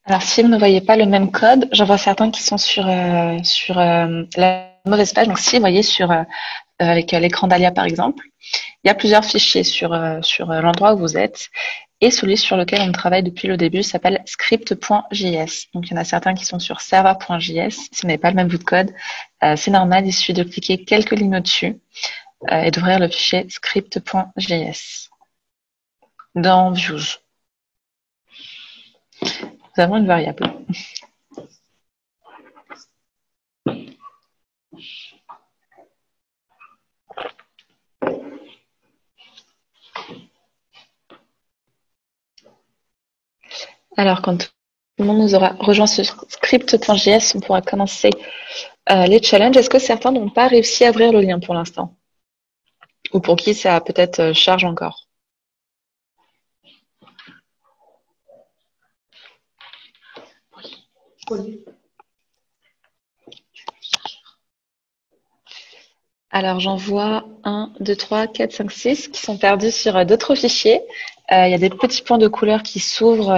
Alors, si vous ne voyez pas le même code, j'en vois certains qui sont sur la mauvaise page. Donc, si vous voyez avec l'écran d'Alia par exemple, il y a plusieurs fichiers sur l'endroit où vous êtes. Et celui sur lequel on travaille depuis le début s'appelle script.js. Donc, il y en a certains qui sont sur server.js. Si vous n'avez pas le même bout de code, c'est normal. Il suffit de cliquer quelques lignes au-dessus et d'ouvrir le fichier script.js dans Views. Nous avons une variable. Alors, quand tout le monde nous aura rejoint sur script.js, on pourra commencer les challenges. Est-ce que certains n'ont pas réussi à ouvrir le lien pour l'instant? Ou pour qui ça peut-être charge encore? Alors, j'en vois 1, 2, 3, 4, 5, 6 qui sont perdus sur d'autres fichiers. Il y a des petits points de couleur qui s'ouvrent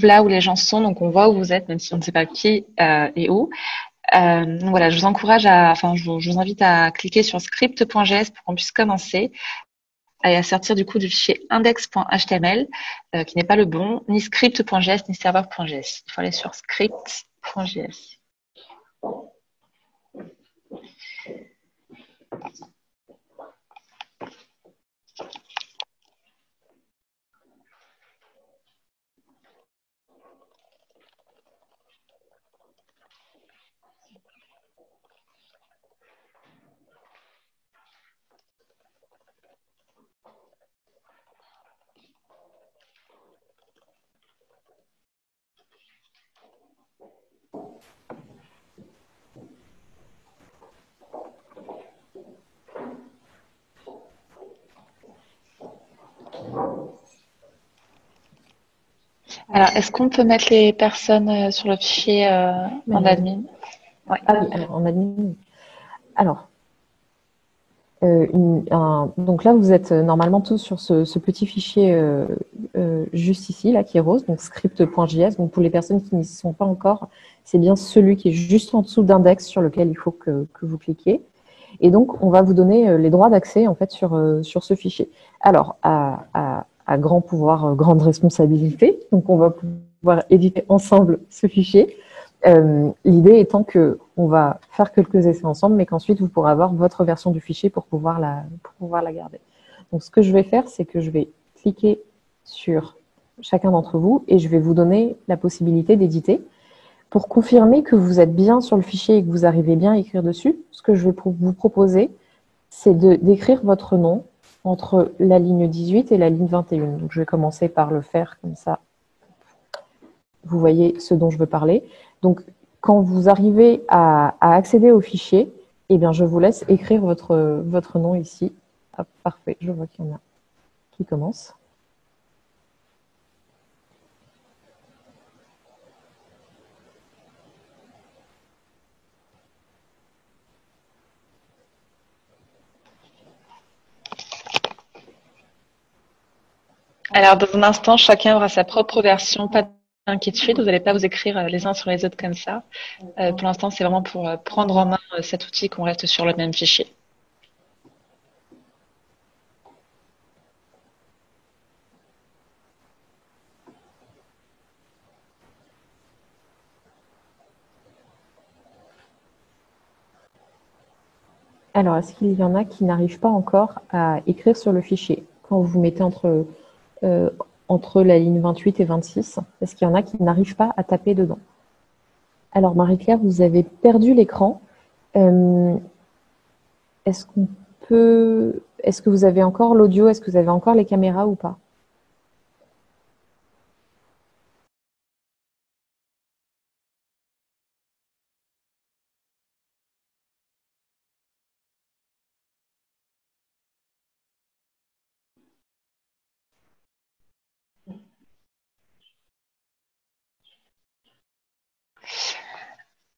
là où les gens sont. Donc, on voit où vous êtes, même si on ne sait pas qui et où. Donc voilà, je vous invite à cliquer sur script.js pour qu'on puisse commencer et à sortir du coup du fichier index.html qui n'est pas le bon, ni script.js, ni server.js. Il faut aller sur script.js. Alors, est-ce qu'on peut mettre les personnes sur le fichier en admin? Ouais. Ah oui, alors en admin. Alors, donc là, vous êtes normalement tous sur ce petit fichier juste ici, là, qui est rose, donc script.js. Donc pour les personnes qui n'y sont pas encore, c'est bien celui qui est juste en dessous d'index sur lequel il faut que vous cliquiez. Et donc, on va vous donner les droits d'accès en fait sur ce fichier. Alors, à grand pouvoir, grande responsabilité. Donc, on va pouvoir éditer ensemble ce fichier. L'idée étant que on va faire quelques essais ensemble, mais qu'ensuite vous pourrez avoir votre version du fichier pour pouvoir la garder. Donc, ce que je vais faire, c'est que je vais cliquer sur chacun d'entre vous et je vais vous donner la possibilité d'éditer. Pour confirmer que vous êtes bien sur le fichier et que vous arrivez bien à écrire dessus, ce que je vais vous proposer, c'est d'écrire votre nom entre la ligne 18 et la ligne 21. Donc, je vais commencer par le faire comme ça. Vous voyez ce dont je veux parler. Donc, quand vous arrivez à accéder au fichier, eh bien, je vous laisse écrire votre nom ici. Hop, parfait, je vois qu'il y en a qui commencent. Alors, dans un instant, chacun aura sa propre version. Pas d'inquiétude, vous n'allez pas vous écrire les uns sur les autres comme ça. Pour l'instant, c'est vraiment pour prendre en main cet outil qu'on reste sur le même fichier. Alors, est-ce qu'il y en a qui n'arrivent pas encore à écrire sur le fichier quand vous mettez euh, entre la ligne 28 et 26? Est-ce qu'il y en a qui n'arrivent pas à taper dedans? Alors, Marie-Claire, vous avez perdu l'écran. Euh, est-ce qu'on peut... Est-ce que vous avez encore l'audio? Est-ce que vous avez encore les caméras ou pas?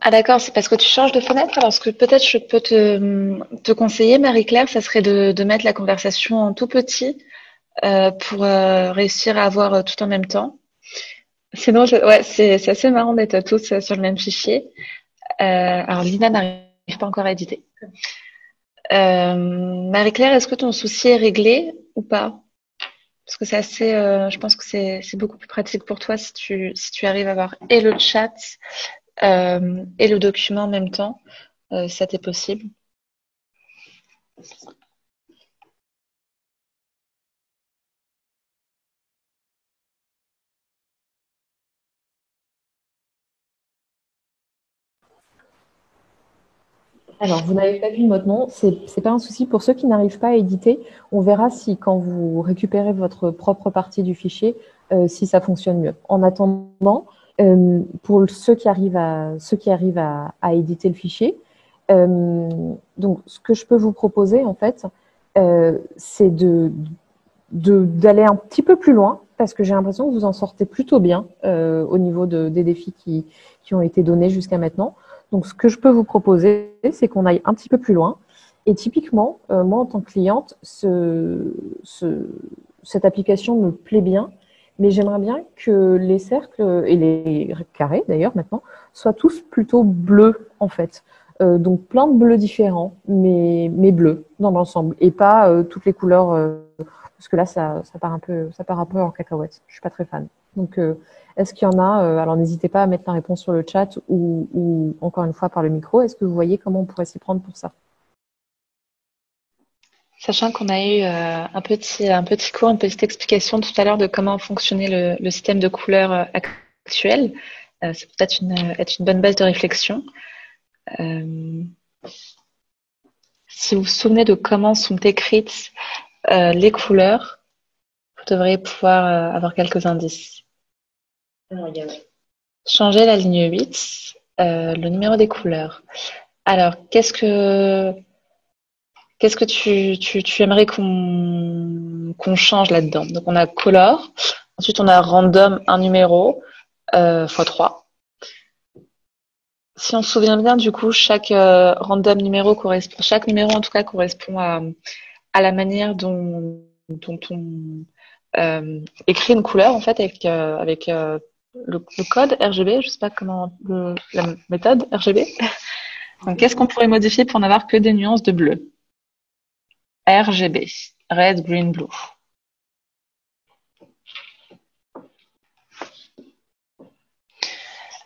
Ah d'accord, c'est parce que tu changes de fenêtre. Alors ce que peut-être je peux te conseiller, Marie-Claire, ça serait de mettre la conversation en tout petit pour réussir à avoir tout en même temps. Sinon, ouais, c'est assez marrant d'être tous sur le même fichier. Alors Lina n'arrive pas encore à éditer. Marie-Claire, est-ce que ton souci est réglé ou pas? Parce que c'est assez, je pense que c'est beaucoup plus pratique pour toi si tu arrives à avoir et le chat et le document en même temps. Ça t'est possible. Alors, vous n'avez pas vu votre nom, c'est pas un souci. Pour ceux qui n'arrivent pas à éditer, on verra si quand vous récupérez votre propre partie du fichier, si ça fonctionne mieux. En attendant, pour ceux qui arrivent à éditer le fichier, donc ce que je peux vous proposer en fait, c'est d'aller un petit peu plus loin parce que j'ai l'impression que vous en sortez plutôt bien au niveau des défis qui ont été donnés jusqu'à maintenant. Donc, ce que je peux vous proposer, c'est qu'on aille un petit peu plus loin. Et typiquement, moi, en tant que cliente, cette application me plaît bien, mais j'aimerais bien que les cercles et les carrés, d'ailleurs, maintenant, soient tous plutôt bleus, en fait. Donc, plein de bleus différents, mais bleus dans l'ensemble, et pas toutes les couleurs, parce que là, ça part un peu en cacahuète. Je suis pas très fan. Donc, est-ce qu'il y en a alors, n'hésitez pas à mettre la réponse sur le chat ou encore une fois par le micro. Est-ce que vous voyez comment on pourrait s'y prendre pour ça? Sachant qu'on a eu un petit cours, une petite explication tout à l'heure de comment fonctionnait le système de couleurs actuel, c'est peut-être être une bonne base de réflexion. Si vous vous souvenez de comment sont écrites les couleurs, vous devriez pouvoir avoir quelques indices. Changer la ligne 8, le numéro des couleurs. Alors, qu'est-ce que tu aimerais qu'on change là-dedans? Donc, on a color. Ensuite, on a random, un numéro, x3. Si on se souvient bien, du coup, chaque random numéro correspond, chaque numéro en tout cas correspond à la manière dont on écrit une couleur en fait avec le code RGB. Je sais pas comment la méthode RGB. Donc, qu'est-ce qu'on pourrait modifier pour n'avoir que des nuances de bleu? RGB, red, green, blue.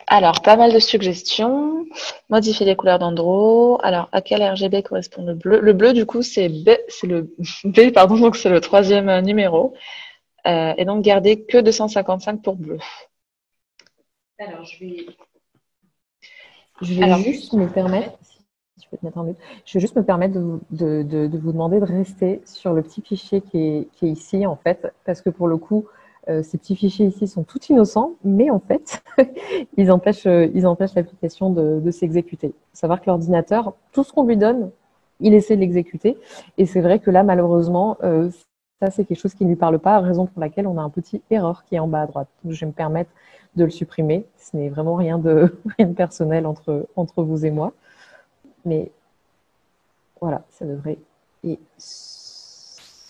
Alors, pas mal de suggestions. Modifier les couleurs d'Andro. Alors, à quel RGB correspond le bleu? Le bleu, du coup, c'est le B, pardon, donc c'est le troisième numéro. Et donc, garder que 255 pour bleu. Alors, je vais juste me permettre, si je peux te mettre en mute, je vais juste me permettre de vous demander de rester sur le petit fichier qui est ici, en fait, parce que pour le coup, ces petits fichiers ici sont tout innocents, mais en fait, ils empêchent l'application de s'exécuter. Il faut savoir que l'ordinateur, tout ce qu'on lui donne, il essaie de l'exécuter. Et c'est vrai que là, malheureusement, ça, c'est quelque chose qui ne lui parle pas, raison pour laquelle on a un petit erreur qui est en bas à droite. Donc, je vais me permettre de le supprimer. Ce n'est vraiment rien de personnel entre vous et moi. Mais voilà, ça devrait être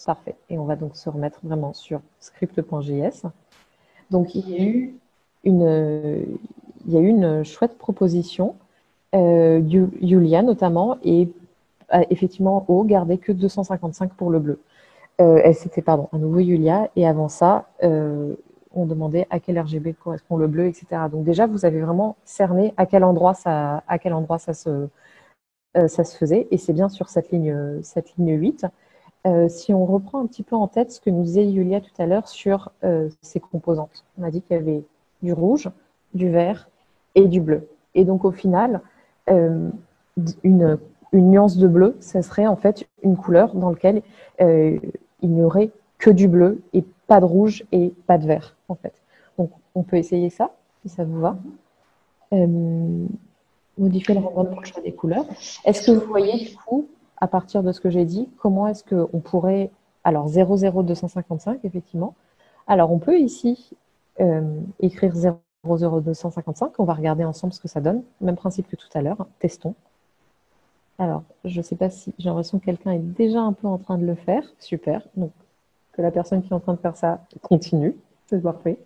parfait. Et on va donc se remettre vraiment sur script.js. Donc, il y a eu une chouette proposition, Yulia notamment, et effectivement, en haut, garder que 255 pour le bleu. C'était, pardon, à nouveau Yulia, et avant ça, on demandait à quel RGB correspond le bleu, etc. Donc déjà, vous avez vraiment cerné à quel endroit ça ça se faisait, et c'est bien sur cette ligne 8. Si on reprend un petit peu en tête ce que nous disait Yulia tout à l'heure sur ces composantes, on a dit qu'il y avait du rouge, du vert et du bleu. Et donc au final, une nuance de bleu, ça serait en fait une couleur dans laquelle il n'y aurait que du bleu et pas de rouge et pas de vert en fait. Donc on peut essayer ça, si ça vous va. Modifier le renvoi pour le choix des couleurs. Est-ce que vous voyez du coup, à partir de ce que j'ai dit, comment est-ce qu'on pourrait... Alors 00255, effectivement. Alors on peut ici écrire 00255. On va regarder ensemble ce que ça donne. Même principe que tout à l'heure. Testons. Alors, je ne sais pas si j'ai l'impression que quelqu'un est déjà un peu en train de le faire. Super. Donc, que la personne qui est en train de faire ça continue. C'est parfait.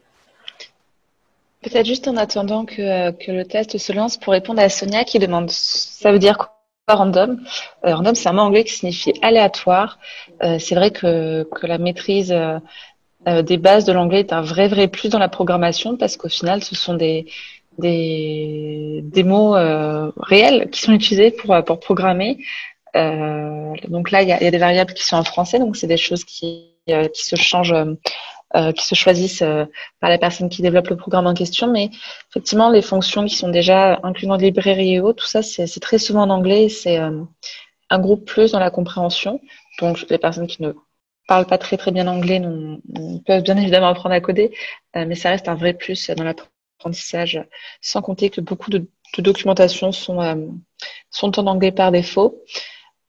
Peut-être juste en attendant que le test se lance pour répondre à Sonia qui demande ça veut dire quoi random? Random, c'est un mot anglais qui signifie aléatoire. C'est vrai que la maîtrise des bases de l'anglais est un vrai plus dans la programmation parce qu'au final, ce sont des mots réels qui sont utilisés pour programmer. Donc là, il y a des variables qui sont en français, donc c'est des choses qui se changent, qui se choisissent par la personne qui développe le programme en question. Mais effectivement, les fonctions qui sont déjà incluses dans les librairies et autres, tout ça, c'est très souvent en anglais. C'est un groupe plus dans la compréhension. Donc les personnes qui ne parlent pas très bien anglais peuvent bien évidemment apprendre à coder, mais ça reste un vrai plus dans l'apprentissage. Sans compter que beaucoup de documentation sont en anglais par défaut.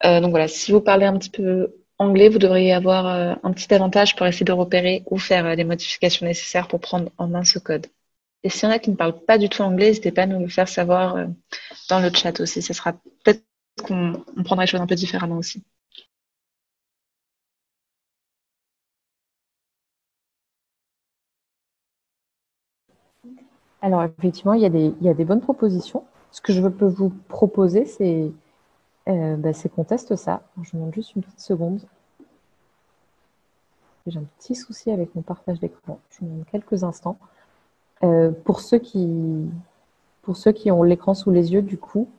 Donc voilà, si vous parlez un petit peu anglais, vous devriez avoir un petit avantage pour essayer de repérer ou faire les modifications nécessaires pour prendre en main ce code. Et s'il y en a qui ne parlent pas du tout anglais, n'hésitez pas à nous le faire savoir dans le chat aussi. Ce sera peut-être qu'on prendra les choses un peu différemment aussi. Alors effectivement, il y a des bonnes propositions. Ce que je peux vous proposer, c'est qu'on teste ça. Je vous demande juste une petite seconde. J'ai un petit souci avec mon partage d'écran. Je vous demande quelques instants. Pour ceux qui ont l'écran sous les yeux, du coup,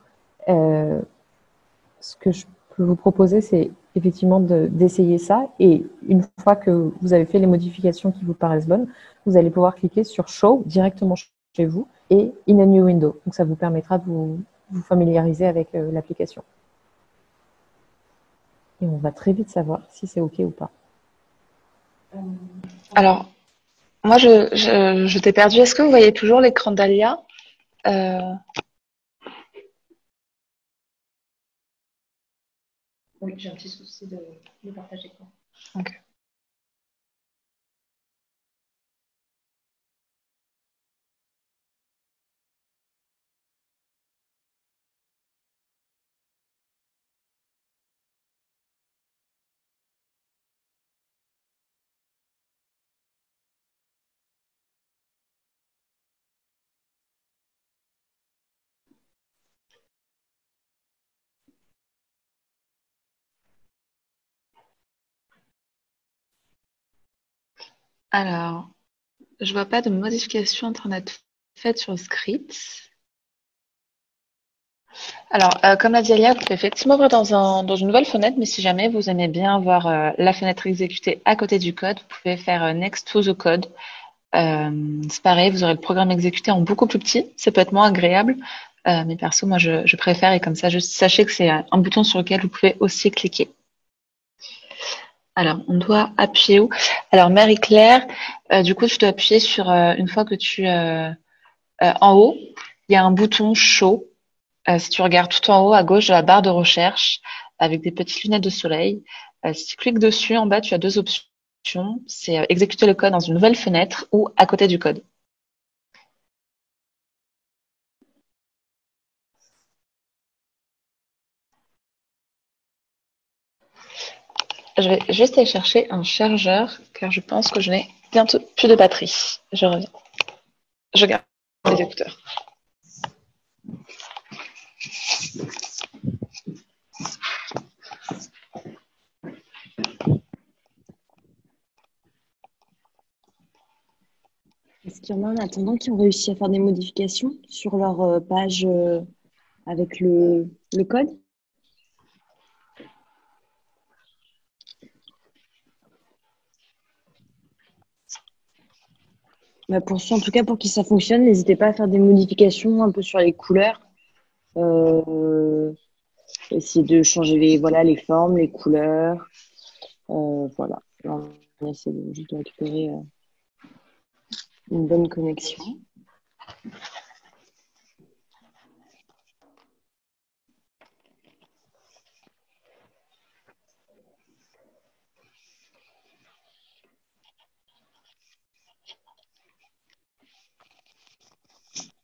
ce que je peux vous proposer, c'est effectivement d'essayer ça. Et une fois que vous avez fait les modifications qui vous paraissent bonnes, vous allez pouvoir cliquer sur Show directement chez vous et In a New Window. Donc, ça vous permettra de vous familiariser avec l'application. Et on va très vite savoir si c'est OK ou pas. Alors, moi, je t'ai perdu. Est-ce que vous voyez toujours l'écran d'Alia? Oui, j'ai un petit souci de partage d'écran. Ok. Alors, je vois pas de modification internet faite sur le script. Alors, comme l'a dit Alia, vous pouvez effectivement ouvrir dans une nouvelle fenêtre, mais si jamais vous aimez bien voir la fenêtre exécutée à côté du code, vous pouvez faire Next to the code. C'est pareil, vous aurez le programme exécuté en beaucoup plus petit. Ça peut être moins agréable, mais perso, moi, je préfère et comme ça, juste sachez que c'est un bouton sur lequel vous pouvez aussi cliquer. Alors, on doit appuyer où? Alors, Marie-Claire, du coup, tu dois appuyer sur, une fois que en haut, il y a un bouton Show. Si tu regardes tout en haut à gauche de la barre de recherche avec des petites lunettes de soleil, si tu cliques dessus, en bas, tu as deux options. C'est exécuter le code dans une nouvelle fenêtre ou à côté du code. Je vais juste aller chercher un chargeur car je pense que je n'ai bientôt plus de batterie. Je reviens. Je garde les écouteurs. Est-ce qu'il y en a en attendant qui ont réussi à faire des modifications sur leur page avec le code? Bah, en tout cas, pour que ça fonctionne, n'hésitez pas à faire des modifications un peu sur les couleurs. Euh, Essayer de changer les formes, les couleurs. Voilà. Alors, on essaie juste de récupérer une bonne connexion.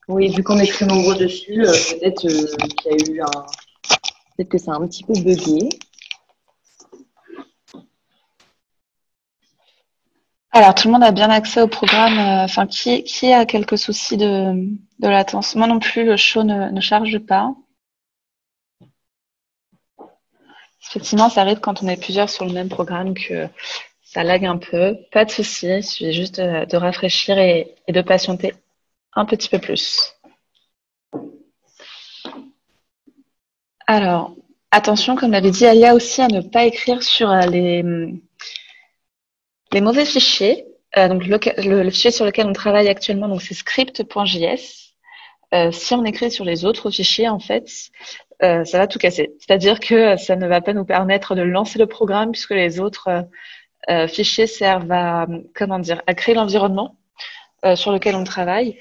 Oui, vu qu'on est très nombreux dessus, peut-être que ça a un petit peu bugué. Alors, tout le monde a bien accès au programme. Enfin, qui a quelques soucis de latence? Moi non plus, le show ne charge pas. Effectivement, ça arrive quand on est plusieurs sur le même programme que ça lag un peu. Pas de souci, il suffit juste de rafraîchir et de patienter un petit peu plus. Alors, attention, comme l'avait dit Alia aussi, à ne pas écrire sur les mauvais fichiers. Donc, le fichier sur lequel on travaille actuellement, donc c'est script.js. Si on écrit sur les autres fichiers, en fait, ça va tout casser. C'est-à-dire que ça ne va pas nous permettre de lancer le programme puisque les autres fichiers servent à créer l'environnement sur lequel on travaille.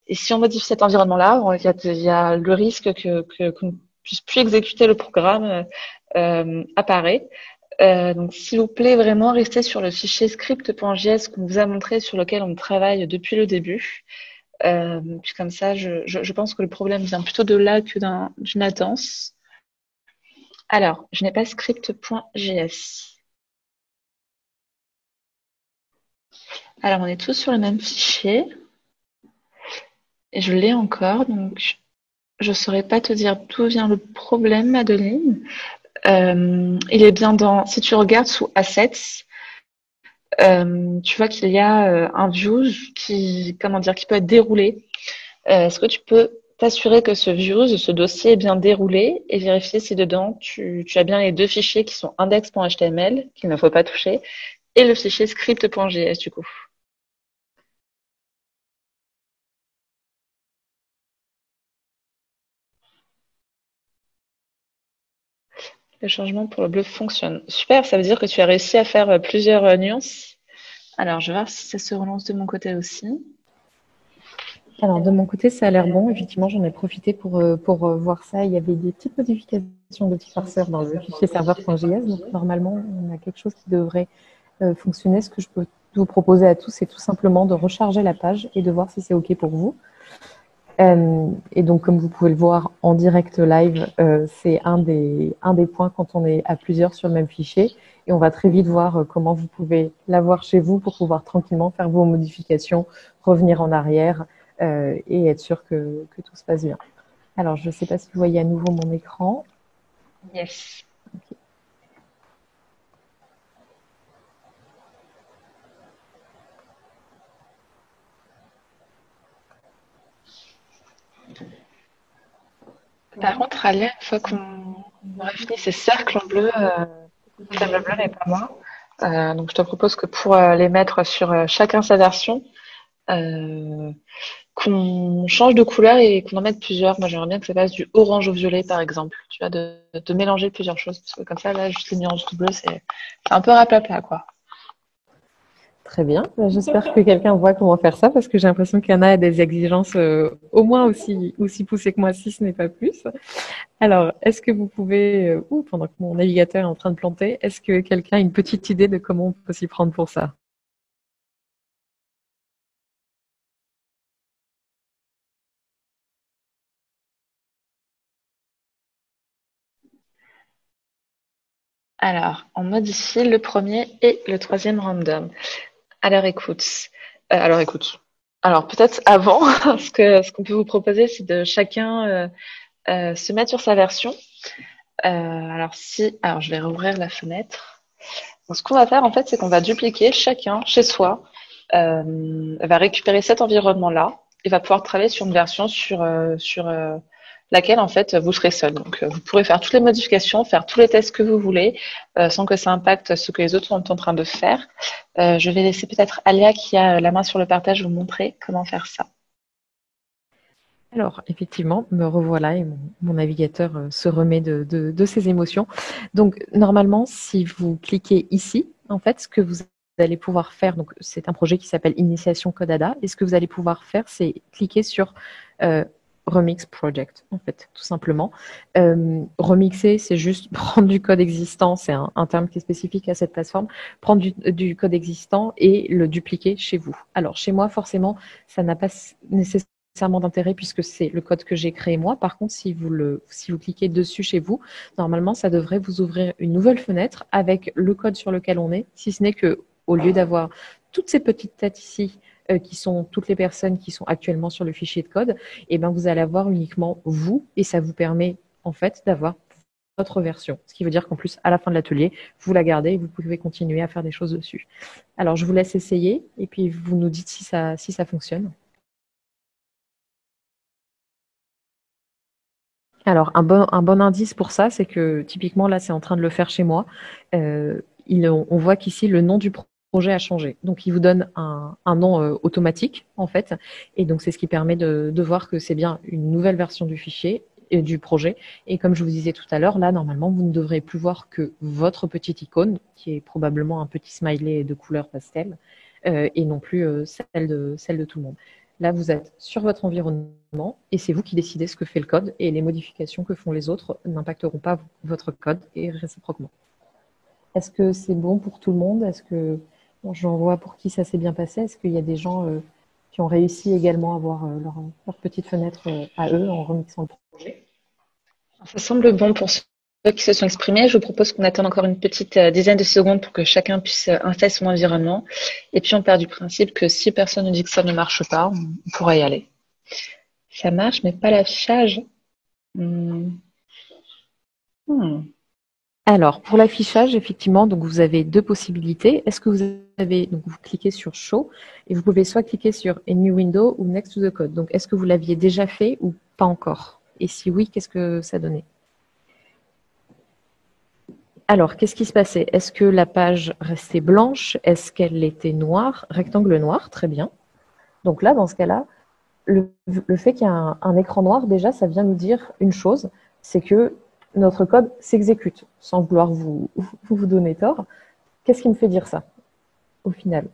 Et si on modifie cet environnement-là, il y a le risque qu'on ne puisse plus exécuter le programme apparaît. Donc, s'il vous plaît, vraiment restez sur le fichier script.js qu'on vous a montré, sur lequel on travaille depuis le début. Puis comme ça, je pense que le problème vient plutôt de là que d'une latence. Alors, je n'ai pas script.js. Alors, on est tous sur le même fichier. Et je l'ai encore, donc je saurais pas te dire d'où vient le problème, Madeline. Il est bien si tu regardes sous Assets, tu vois qu'il y a un views qui peut être déroulé. Est-ce que tu peux t'assurer que ce views, ce dossier est bien déroulé et vérifier si dedans tu as bien les deux fichiers qui sont index.html, qu'il ne faut pas toucher, et le fichier script.js du coup. Le changement pour le bleu fonctionne. Super, ça veut dire que tu as réussi à faire plusieurs nuances. Alors, je vais voir si ça se relance de mon côté aussi. Alors, de mon côté, ça a l'air bon. Effectivement, j'en ai profité pour voir ça. Il y avait des petites modifications de petits parseurs dans le fichier serveur.js. Donc, normalement, on a quelque chose qui devrait fonctionner. Ce que je peux vous proposer à tous, c'est tout simplement de recharger la page et de voir si c'est OK pour vous. Et donc, comme vous pouvez le voir en direct live, c'est un des points quand on est à plusieurs sur le même fichier. Et on va très vite voir comment vous pouvez l'avoir chez vous pour pouvoir tranquillement faire vos modifications, revenir en arrière et être sûr que tout se passe bien. Alors, je ne sais pas si vous voyez à nouveau mon écran. Yes. Okay. Par contre, Alia, une fois qu'on aurait fini ces cercles en bleu, le bleu n'est pas moi. Donc, je te propose que pour les mettre sur chacun sa version, qu'on change de couleur et qu'on en mette plusieurs. Moi, j'aimerais bien que ça passe du orange au violet, par exemple. Tu vois, de mélanger plusieurs choses. Parce que comme ça, là, juste les nuances du bleu, c'est un peu raplapla, quoi. Très bien. J'espère que quelqu'un voit comment faire ça parce que j'ai l'impression qu'il y en a des exigences au moins aussi poussées que moi, si ce n'est pas plus. Alors, est-ce que vous pouvez, pendant que mon navigateur est en train de planter, est-ce que quelqu'un a une petite idée de comment on peut s'y prendre pour ça? Alors, on modifie le premier et le troisième random. Alors, écoute. Alors, peut-être avant, ce qu'on peut vous proposer, c'est de chacun se mettre sur sa version. Alors, je vais rouvrir la fenêtre. Donc, ce qu'on va faire, en fait, c'est qu'on va dupliquer chacun chez soi, va récupérer cet environnement-là et va pouvoir travailler sur une version sur laquelle en fait vous serez seul. Donc vous pourrez faire toutes les modifications, faire tous les tests que vous voulez, sans que ça impacte ce que les autres sont en train de faire. Je vais laisser peut-être Alia qui a la main sur le partage vous montrer comment faire ça. Alors, effectivement, me revoilà et mon navigateur se remet de ses émotions. Donc, normalement, si vous cliquez ici, en fait, ce que vous allez pouvoir faire, donc c'est un projet qui s'appelle Initiation Codada, et ce que vous allez pouvoir faire, c'est cliquer sur Remix Project, en fait, tout simplement. Remixer, c'est juste prendre du code existant, c'est un terme qui est spécifique à cette plateforme, prendre du code existant et le dupliquer chez vous. Alors, chez moi, forcément, ça n'a pas nécessairement d'intérêt puisque c'est le code que j'ai créé moi. Par contre, si vous cliquez dessus chez vous, normalement, ça devrait vous ouvrir une nouvelle fenêtre avec le code sur lequel on est, si ce n'est que au lieu d'avoir toutes ces petites têtes ici, qui sont toutes les personnes qui sont actuellement sur le fichier de code, et ben vous allez avoir uniquement vous et ça vous permet en fait d'avoir votre version. Ce qui veut dire qu'en plus, à la fin de l'atelier, vous la gardez et vous pouvez continuer à faire des choses dessus. Alors, je vous laisse essayer et puis vous nous dites si ça fonctionne. Alors, un bon indice pour ça, c'est que typiquement, là, c'est en train de le faire chez moi. On voit qu'ici, le nom du projet a changé. Donc, il vous donne un nom automatique, en fait. Et donc, c'est ce qui permet de voir que c'est bien une nouvelle version du fichier et du projet. Et comme je vous disais tout à l'heure, là, normalement, vous ne devrez plus voir que votre petite icône, qui est probablement un petit smiley de couleur pastel, et non plus celle de tout le monde. Là, vous êtes sur votre environnement et c'est vous qui décidez ce que fait le code et les modifications que font les autres n'impacteront pas votre code et réciproquement. Est-ce que c'est bon pour tout le monde? Est-ce que j'en vois pour qui ça s'est bien passé? Est-ce qu'il y a des gens qui ont réussi également à avoir leur petite fenêtre à eux en remixant le projet? Ça semble bon pour ceux qui se sont exprimés. Je vous propose qu'on attende encore une petite dizaine de secondes pour que chacun puisse installer son environnement. Et puis on part du principe que si personne ne dit que ça ne marche pas, on pourra y aller. Ça marche, mais pas l'affichage. Alors, pour l'affichage, effectivement, donc vous avez deux possibilités. Est-ce que vous cliquez sur Show et vous pouvez soit cliquer sur A New Window ou Next to the Code. Donc, est-ce que vous l'aviez déjà fait ou pas encore? Et si oui, qu'est-ce que ça donnait? Alors, qu'est-ce qui se passait? Est-ce que la page restait blanche? Est-ce qu'elle était noire? Rectangle noir, très bien. Donc là, dans ce cas-là, le fait qu'il y ait un écran noir, déjà, ça vient nous dire une chose, c'est que notre code s'exécute, sans vouloir vous donner tort. Qu'est-ce qui me fait dire ça, au final?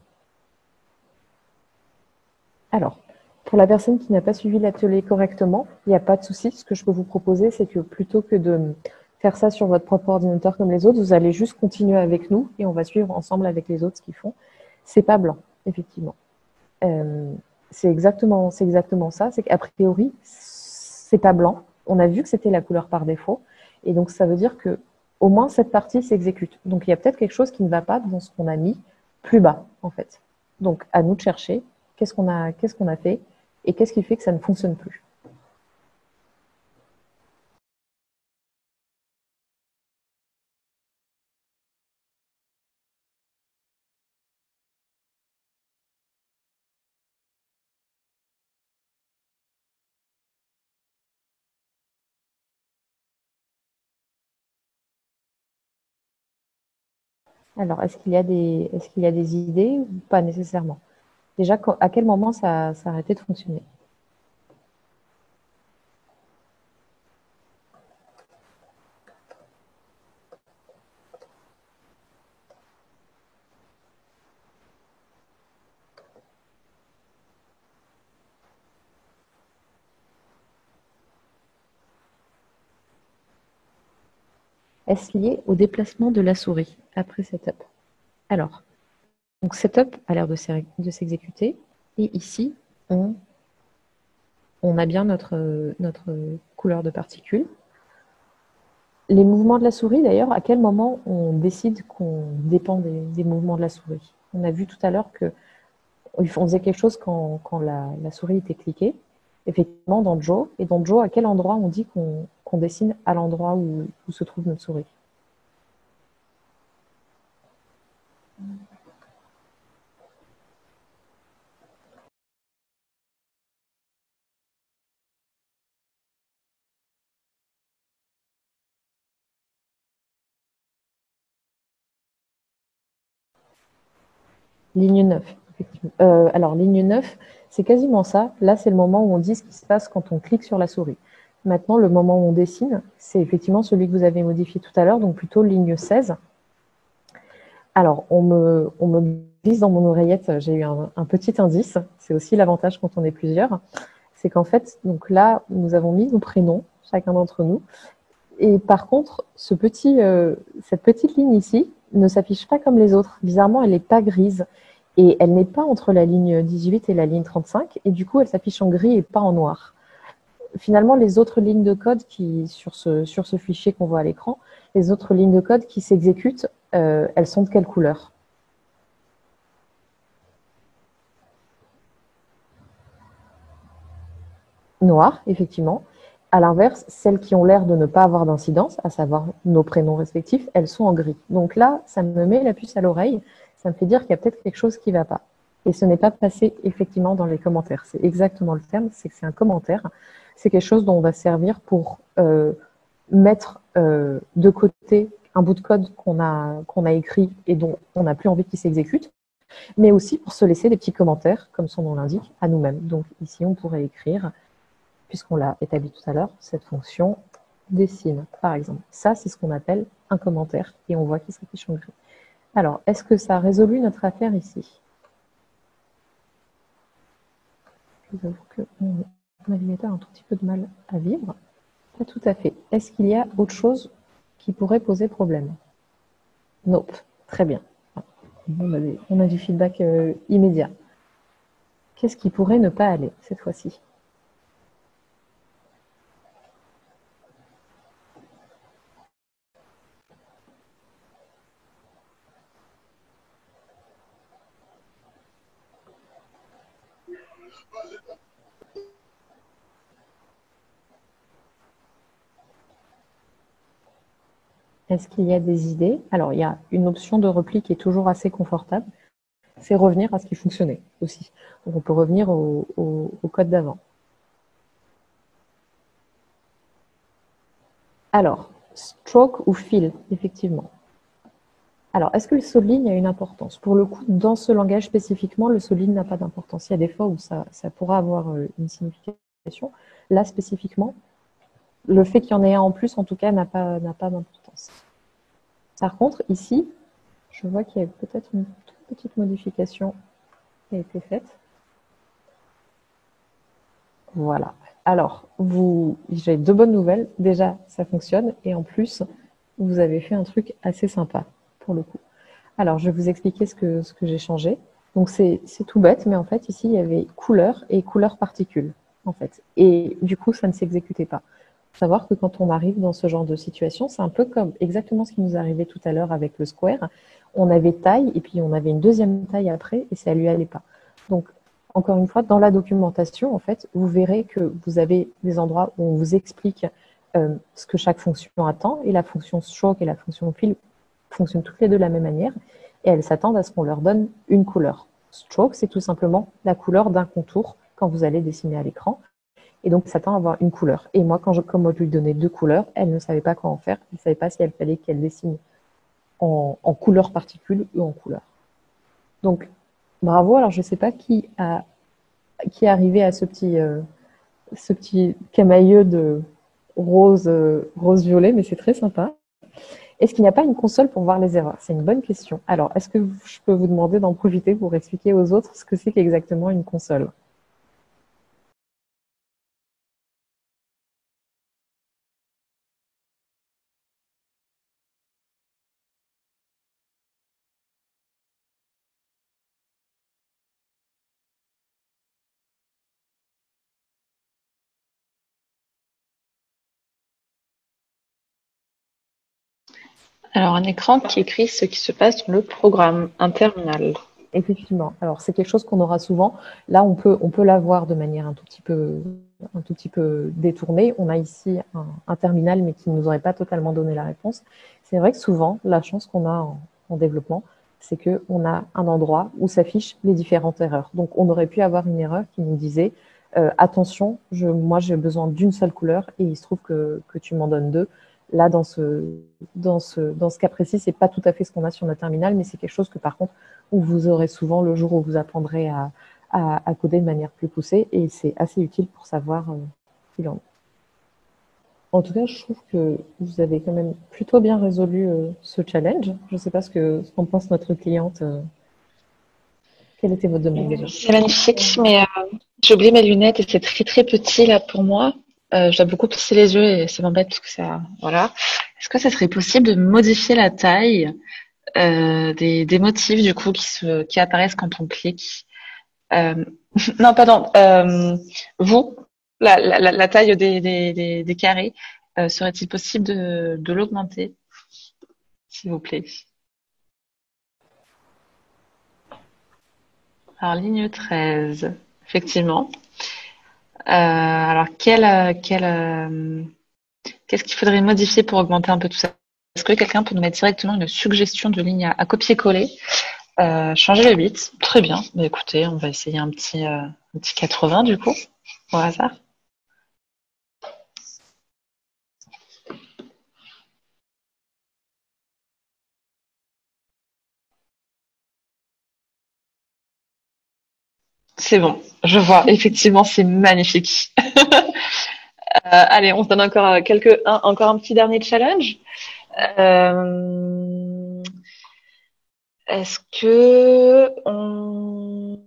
Alors, pour la personne qui n'a pas suivi l'atelier correctement, il n'y a pas de souci. Ce que je peux vous proposer, c'est que plutôt que de faire ça sur votre propre ordinateur comme les autres, vous allez juste continuer avec nous et on va suivre ensemble avec les autres ce qu'ils font. C'est pas blanc, effectivement. C'est exactement ça. C'est qu'a priori, c'est pas blanc. On a vu que c'était la couleur par défaut. Et donc, ça veut dire que au moins cette partie s'exécute. Donc, il y a peut-être quelque chose qui ne va pas dans ce qu'on a mis plus bas, en fait. Donc, à nous de chercher qu'est-ce qu'on a fait et qu'est-ce qui fait que ça ne fonctionne plus. Alors, est-ce qu'il y a des idées ou pas nécessairement? Déjà, à quel moment ça a arrêté de fonctionner? Est-ce lié au déplacement de la souris après setup? Alors, donc setup a l'air de s'exécuter et ici, on a bien notre couleur de particules. Les mouvements de la souris, d'ailleurs, à quel moment on décide qu'on dépend des mouvements de la souris? On a vu tout à l'heure qu'on faisait quelque chose quand la souris était cliquée, effectivement dans Joe. Et dans Joe, à quel endroit on dit qu'on dessine à l'endroit où se trouve notre souris? Ligne 9, effectivement. Alors, ligne 9, c'est quasiment ça. Là, c'est le moment où on dit ce qui se passe quand on clique sur la souris. Maintenant, le moment où on dessine, c'est effectivement celui que vous avez modifié tout à l'heure, donc plutôt ligne 16. Alors, on me glisse dans mon oreillette, j'ai eu un petit indice. C'est aussi l'avantage quand on est plusieurs. C'est qu'en fait, donc là, nous avons mis nos prénoms, chacun d'entre nous. Et par contre, cette petite ligne ici ne s'affiche pas comme les autres. Bizarrement, elle n'est pas grise. Et elle n'est pas entre la ligne 18 et la ligne 35. Et du coup, elle s'affiche en gris et pas en noir. Finalement, les autres lignes de code sur ce fichier qu'on voit à l'écran, les autres lignes de code qui s'exécutent, elles sont de quelle couleur? Noir, effectivement. À l'inverse, celles qui ont l'air de ne pas avoir d'incidence, à savoir nos prénoms respectifs, elles sont en gris. Donc là, ça me met la puce à l'oreille, ça me fait dire qu'il y a peut-être quelque chose qui ne va pas. Et ce n'est pas passé effectivement dans les commentaires. C'est exactement le terme, c'est que c'est un commentaire. C'est quelque chose dont on va servir pour mettre de côté un bout de code qu'on a écrit et dont on n'a plus envie qu'il s'exécute, mais aussi pour se laisser des petits commentaires, comme son nom l'indique, à nous-mêmes. Donc ici, on pourrait écrire, puisqu'on l'a établi tout à l'heure, cette fonction dessine, par exemple. Ça, c'est ce qu'on appelle un commentaire, et on voit qu'il s'affiche en gris. Alors, est-ce que ça a résolu notre affaire ici? Je vous avoue que mon navigateur a un tout petit peu de mal à vivre. Pas tout à fait. Est-ce qu'il y a autre chose qui pourrait poser problème? Nope. Très bien. On a du feedback immédiat. Qu'est-ce qui pourrait ne pas aller cette fois-ci? Est-ce qu'il y a des idées? Alors, il y a une option de repli qui est toujours assez confortable. C'est revenir à ce qui fonctionnait aussi. Donc, on peut revenir au code d'avant. Alors, stroke ou fill, effectivement. Alors, est-ce que le saut de ligne a une importance? Pour le coup, dans ce langage spécifiquement, le saut de ligne n'a pas d'importance. Il y a des fois où ça pourra avoir une signification. Là, spécifiquement, le fait qu'il y en ait un en plus, en tout cas, n'a pas d'importance. Par contre, ici, je vois qu'il y a peut-être une toute petite modification qui a été faite. Voilà. Alors, j'ai deux bonnes nouvelles. Déjà, ça fonctionne. Et en plus, vous avez fait un truc assez sympa, pour le coup. Alors, je vais vous expliquer ce que j'ai changé. Donc, c'est tout bête, mais en fait, ici, il y avait couleur et couleur particule, en fait. Et du coup, ça ne s'exécutait pas. Il faut savoir que quand on arrive dans ce genre de situation, c'est un peu comme exactement ce qui nous arrivait tout à l'heure avec le square. On avait taille et puis on avait une deuxième taille après et ça lui allait pas. Donc, encore une fois, dans la documentation, en fait, vous verrez que vous avez des endroits où on vous explique ce que chaque fonction attend et la fonction stroke et la fonction fill fonctionnent toutes les deux de la même manière et elles s'attendent à ce qu'on leur donne une couleur. Stroke, c'est tout simplement la couleur d'un contour quand vous allez dessiner à l'écran. Et donc, ça s'attend à avoir une couleur. Et moi, comme moi, je lui donnais deux couleurs, elle ne savait pas quoi en faire. Elle ne savait pas si elle fallait qu'elle dessine en couleur particule ou en couleur. Donc, bravo. Alors, je ne sais pas qui est arrivé à ce petit camailleux de rose-violet, mais c'est très sympa. Est-ce qu'il n'y a pas une console pour voir les erreurs? C'est une bonne question. Alors, est-ce que je peux vous demander d'en profiter pour expliquer aux autres ce que c'est qu'exactement une console? Alors, un écran qui écrit ce qui se passe dans le programme, un terminal. Effectivement. Alors, c'est quelque chose qu'on aura souvent. Là, on peut l'avoir de manière un tout petit peu détournée. On a ici un terminal, mais qui ne nous aurait pas totalement donné la réponse. C'est vrai que souvent, la chance qu'on a en développement, c'est qu'on a un endroit où s'affichent les différentes erreurs. Donc, on aurait pu avoir une erreur qui nous disait attention, moi, j'ai besoin d'une seule couleur et il se trouve que tu m'en donnes deux. Là, dans ce cas précis, c'est pas tout à fait ce qu'on a sur notre terminal, mais c'est quelque chose que, par contre, où vous aurez souvent le jour où vous apprendrez à coder de manière plus poussée, et c'est assez utile pour savoir ce qu'il en est. En tout cas, je trouve que vous avez quand même plutôt bien résolu ce challenge. Je ne sais pas ce qu'en pense notre cliente. Quel était votre domaine déjà? C'est magnifique, mais j'ai oublié mes lunettes et c'est très très petit là pour moi. Je dois beaucoup plisser les yeux et ça m'embête parce que ça, voilà. Est-ce que ça serait possible de modifier la taille des motifs du coup qui apparaissent quand on clique? Non, pardon. Vous, la taille des carrés, serait-il possible de l'augmenter, s'il vous plaît? Alors, ligne 13, effectivement. Alors, qu'est-ce qu'il faudrait modifier pour augmenter un peu tout ça? Est-ce que quelqu'un peut nous mettre directement une suggestion de ligne à copier-coller? Changer le bit, très bien. Bah, écoutez, on va essayer un petit 80 du coup, au hasard. C'est bon, je vois. Effectivement, c'est magnifique. Allez, on se donne encore encore un petit dernier challenge. Est-ce que on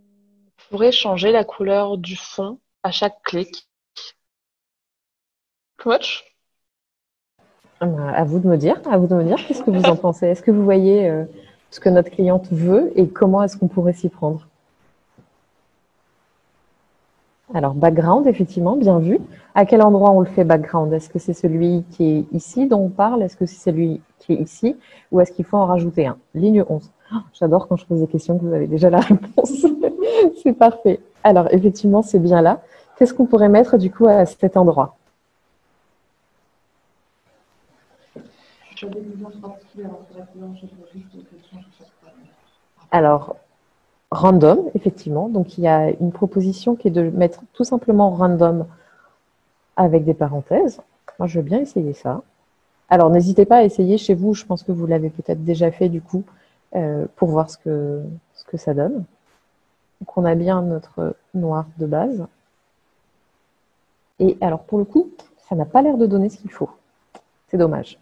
pourrait changer la couleur du fond à chaque clic? Too much? À vous de me dire, qu'est-ce que vous en pensez? Est-ce que vous voyez ce que notre cliente veut et comment est-ce qu'on pourrait s'y prendre? Alors, background, effectivement, bien vu. À quel endroit on le fait background? Est-ce que c'est celui qui est ici dont on parle? Est-ce que c'est celui qui est ici? Ou est-ce qu'il faut en rajouter un? Ligne 11. Oh, j'adore quand je pose des questions que vous avez déjà la réponse. C'est parfait. Alors, effectivement, c'est bien là. Qu'est-ce qu'on pourrait mettre du coup à cet endroit? Alors, random, effectivement. Donc, il y a une proposition qui est de mettre tout simplement random avec des parenthèses. Moi, je veux bien essayer ça. Alors, n'hésitez pas à essayer chez vous. Je pense que vous l'avez peut-être déjà fait, du coup, pour voir ce que ça donne. Donc, on a bien notre noir de base. Et alors, pour le coup, ça n'a pas l'air de donner ce qu'il faut. C'est dommage.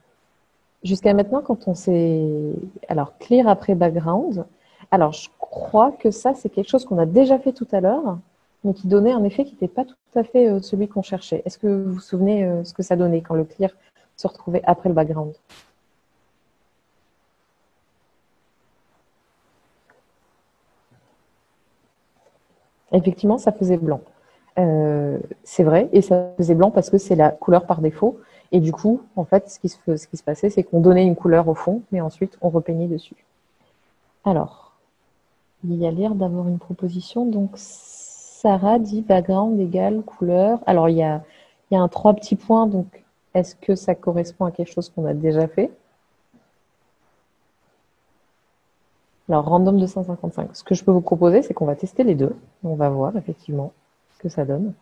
Jusqu'à maintenant, quand on s'est... Alors, clear après background. Alors, je crois que ça, c'est quelque chose qu'on a déjà fait tout à l'heure, mais qui donnait un effet qui n'était pas tout à fait celui qu'on cherchait. Est-ce que vous vous souvenez ce que ça donnait quand le clear se retrouvait après le background? Effectivement, ça faisait blanc. C'est vrai, et ça faisait blanc parce que c'est la couleur par défaut. Et du coup, en fait, ce qui se passait, c'est qu'on donnait une couleur au fond, mais ensuite, on repeignait dessus. Alors, il y a l'air d'avoir une proposition. Donc, Sarah dit background égale couleur. Alors, il y a un 3 petits points. Donc, est-ce que ça correspond à quelque chose qu'on a déjà fait? Alors, random 255. Ce que je peux vous proposer, c'est qu'on va tester les deux. On va voir effectivement ce que ça donne.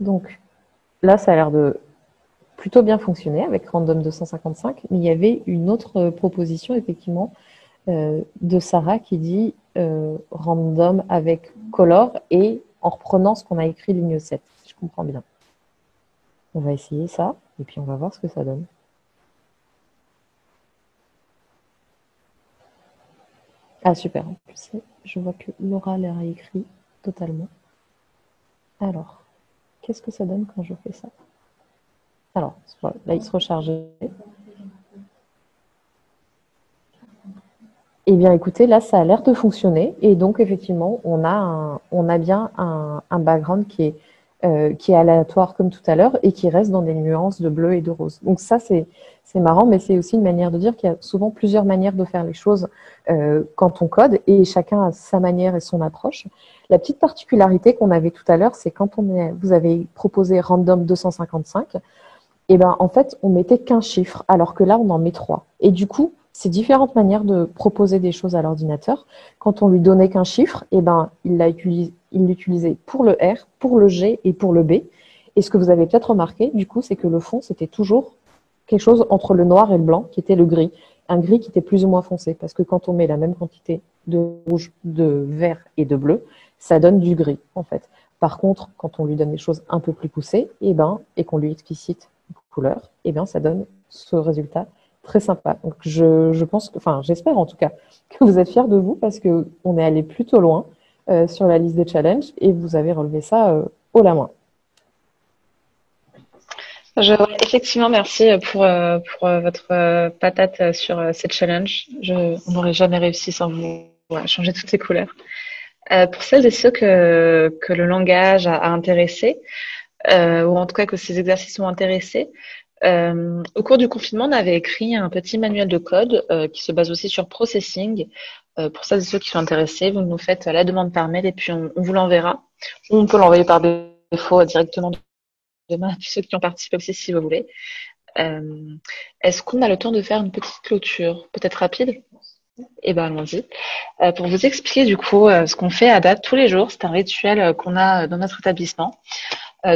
Donc, là, ça a l'air de plutôt bien fonctionner avec random 255. Mais il y avait une autre proposition, effectivement, de Sarah qui dit random avec color et en reprenant ce qu'on a écrit ligne 7, si je comprends bien. On va essayer ça et puis on va voir ce que ça donne. Ah super, en plus je vois que Laura l'a réécrit totalement. Alors, qu'est-ce que ça donne quand je fais ça? Alors, voilà, là il se rechargeait. Eh bien, écoutez, là, ça a l'air de fonctionner. Et donc, effectivement, on a bien un background qui est aléatoire comme tout à l'heure et qui reste dans des nuances de bleu et de rose. Donc ça, c'est marrant, mais c'est aussi une manière de dire qu'il y a souvent plusieurs manières de faire les choses quand on code et chacun a sa manière et son approche. La petite particularité qu'on avait tout à l'heure, c'est quand vous avez proposé random 255, et ben en fait, on mettait qu'un chiffre, alors que là, on en met 3. Et du coup, c'est différentes manières de proposer des choses à l'ordinateur. Quand on lui donnait qu'un chiffre, et ben il l'utilisait pour le R, pour le G et pour le B. Et ce que vous avez peut-être remarqué, du coup, c'est que le fond, c'était toujours quelque chose entre le noir et le blanc, qui était le gris. Un gris qui était plus ou moins foncé, parce que quand on met la même quantité de rouge, de vert et de bleu, ça donne du gris, en fait. Par contre, quand on lui donne des choses un peu plus poussées, et qu'on lui explicite une couleur, ça donne ce résultat très sympa. Donc, je pense que, enfin, j'espère en tout cas que vous êtes fiers de vous, parce que on est allé plutôt loin sur la liste des challenges, et vous avez relevé ça haut la main. Effectivement, merci pour votre patate sur cette challenge. On n'aurait jamais réussi sans vous changer toutes ces couleurs. Pour celles et ceux que le langage a intéressé, ou en tout cas que ces exercices ont intéressé, au cours du confinement, on avait écrit un petit manuel de code qui se base aussi sur processing. Pour celles et ceux qui sont intéressés, vous nous faites la demande par mail et puis on vous l'enverra. Ou on peut l'envoyer par défaut directement demain à tous ceux qui ont participé aussi si vous voulez. Est-ce qu'on a le temps de faire une petite clôture, peut-être rapide? Eh ben allons-y. Pour vous expliquer du coup ce qu'on fait à date tous les jours, c'est un rituel qu'on a dans notre établissement.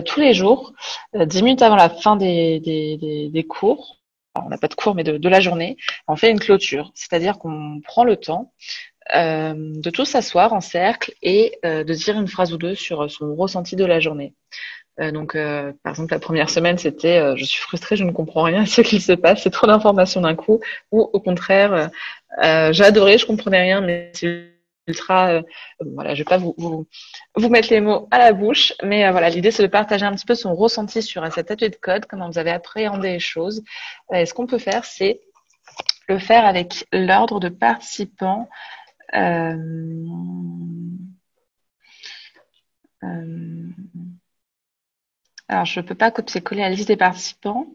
Tous les jours, 10 minutes avant la fin des cours, alors, on n'a pas de cours mais de la journée, on fait une clôture, c'est-à-dire qu'on prend le temps de tous s'asseoir en cercle et de dire une phrase ou deux sur son ressenti de la journée. Par exemple, la première semaine, c'était je suis frustrée, je ne comprends rien à ce qu'il se passe, c'est trop d'informations d'un coup. Ou au contraire, j'ai adoré, je comprenais rien, mais c'est ultra. Voilà, je vais pas vous mettre les mots à la bouche, mais voilà, l'idée c'est de partager un petit peu son ressenti sur cet atelier de code, comment vous avez appréhendé les choses. Et ce qu'on peut faire, c'est le faire avec l'ordre de participants. Alors, je ne peux pas copier-coller la liste des participants.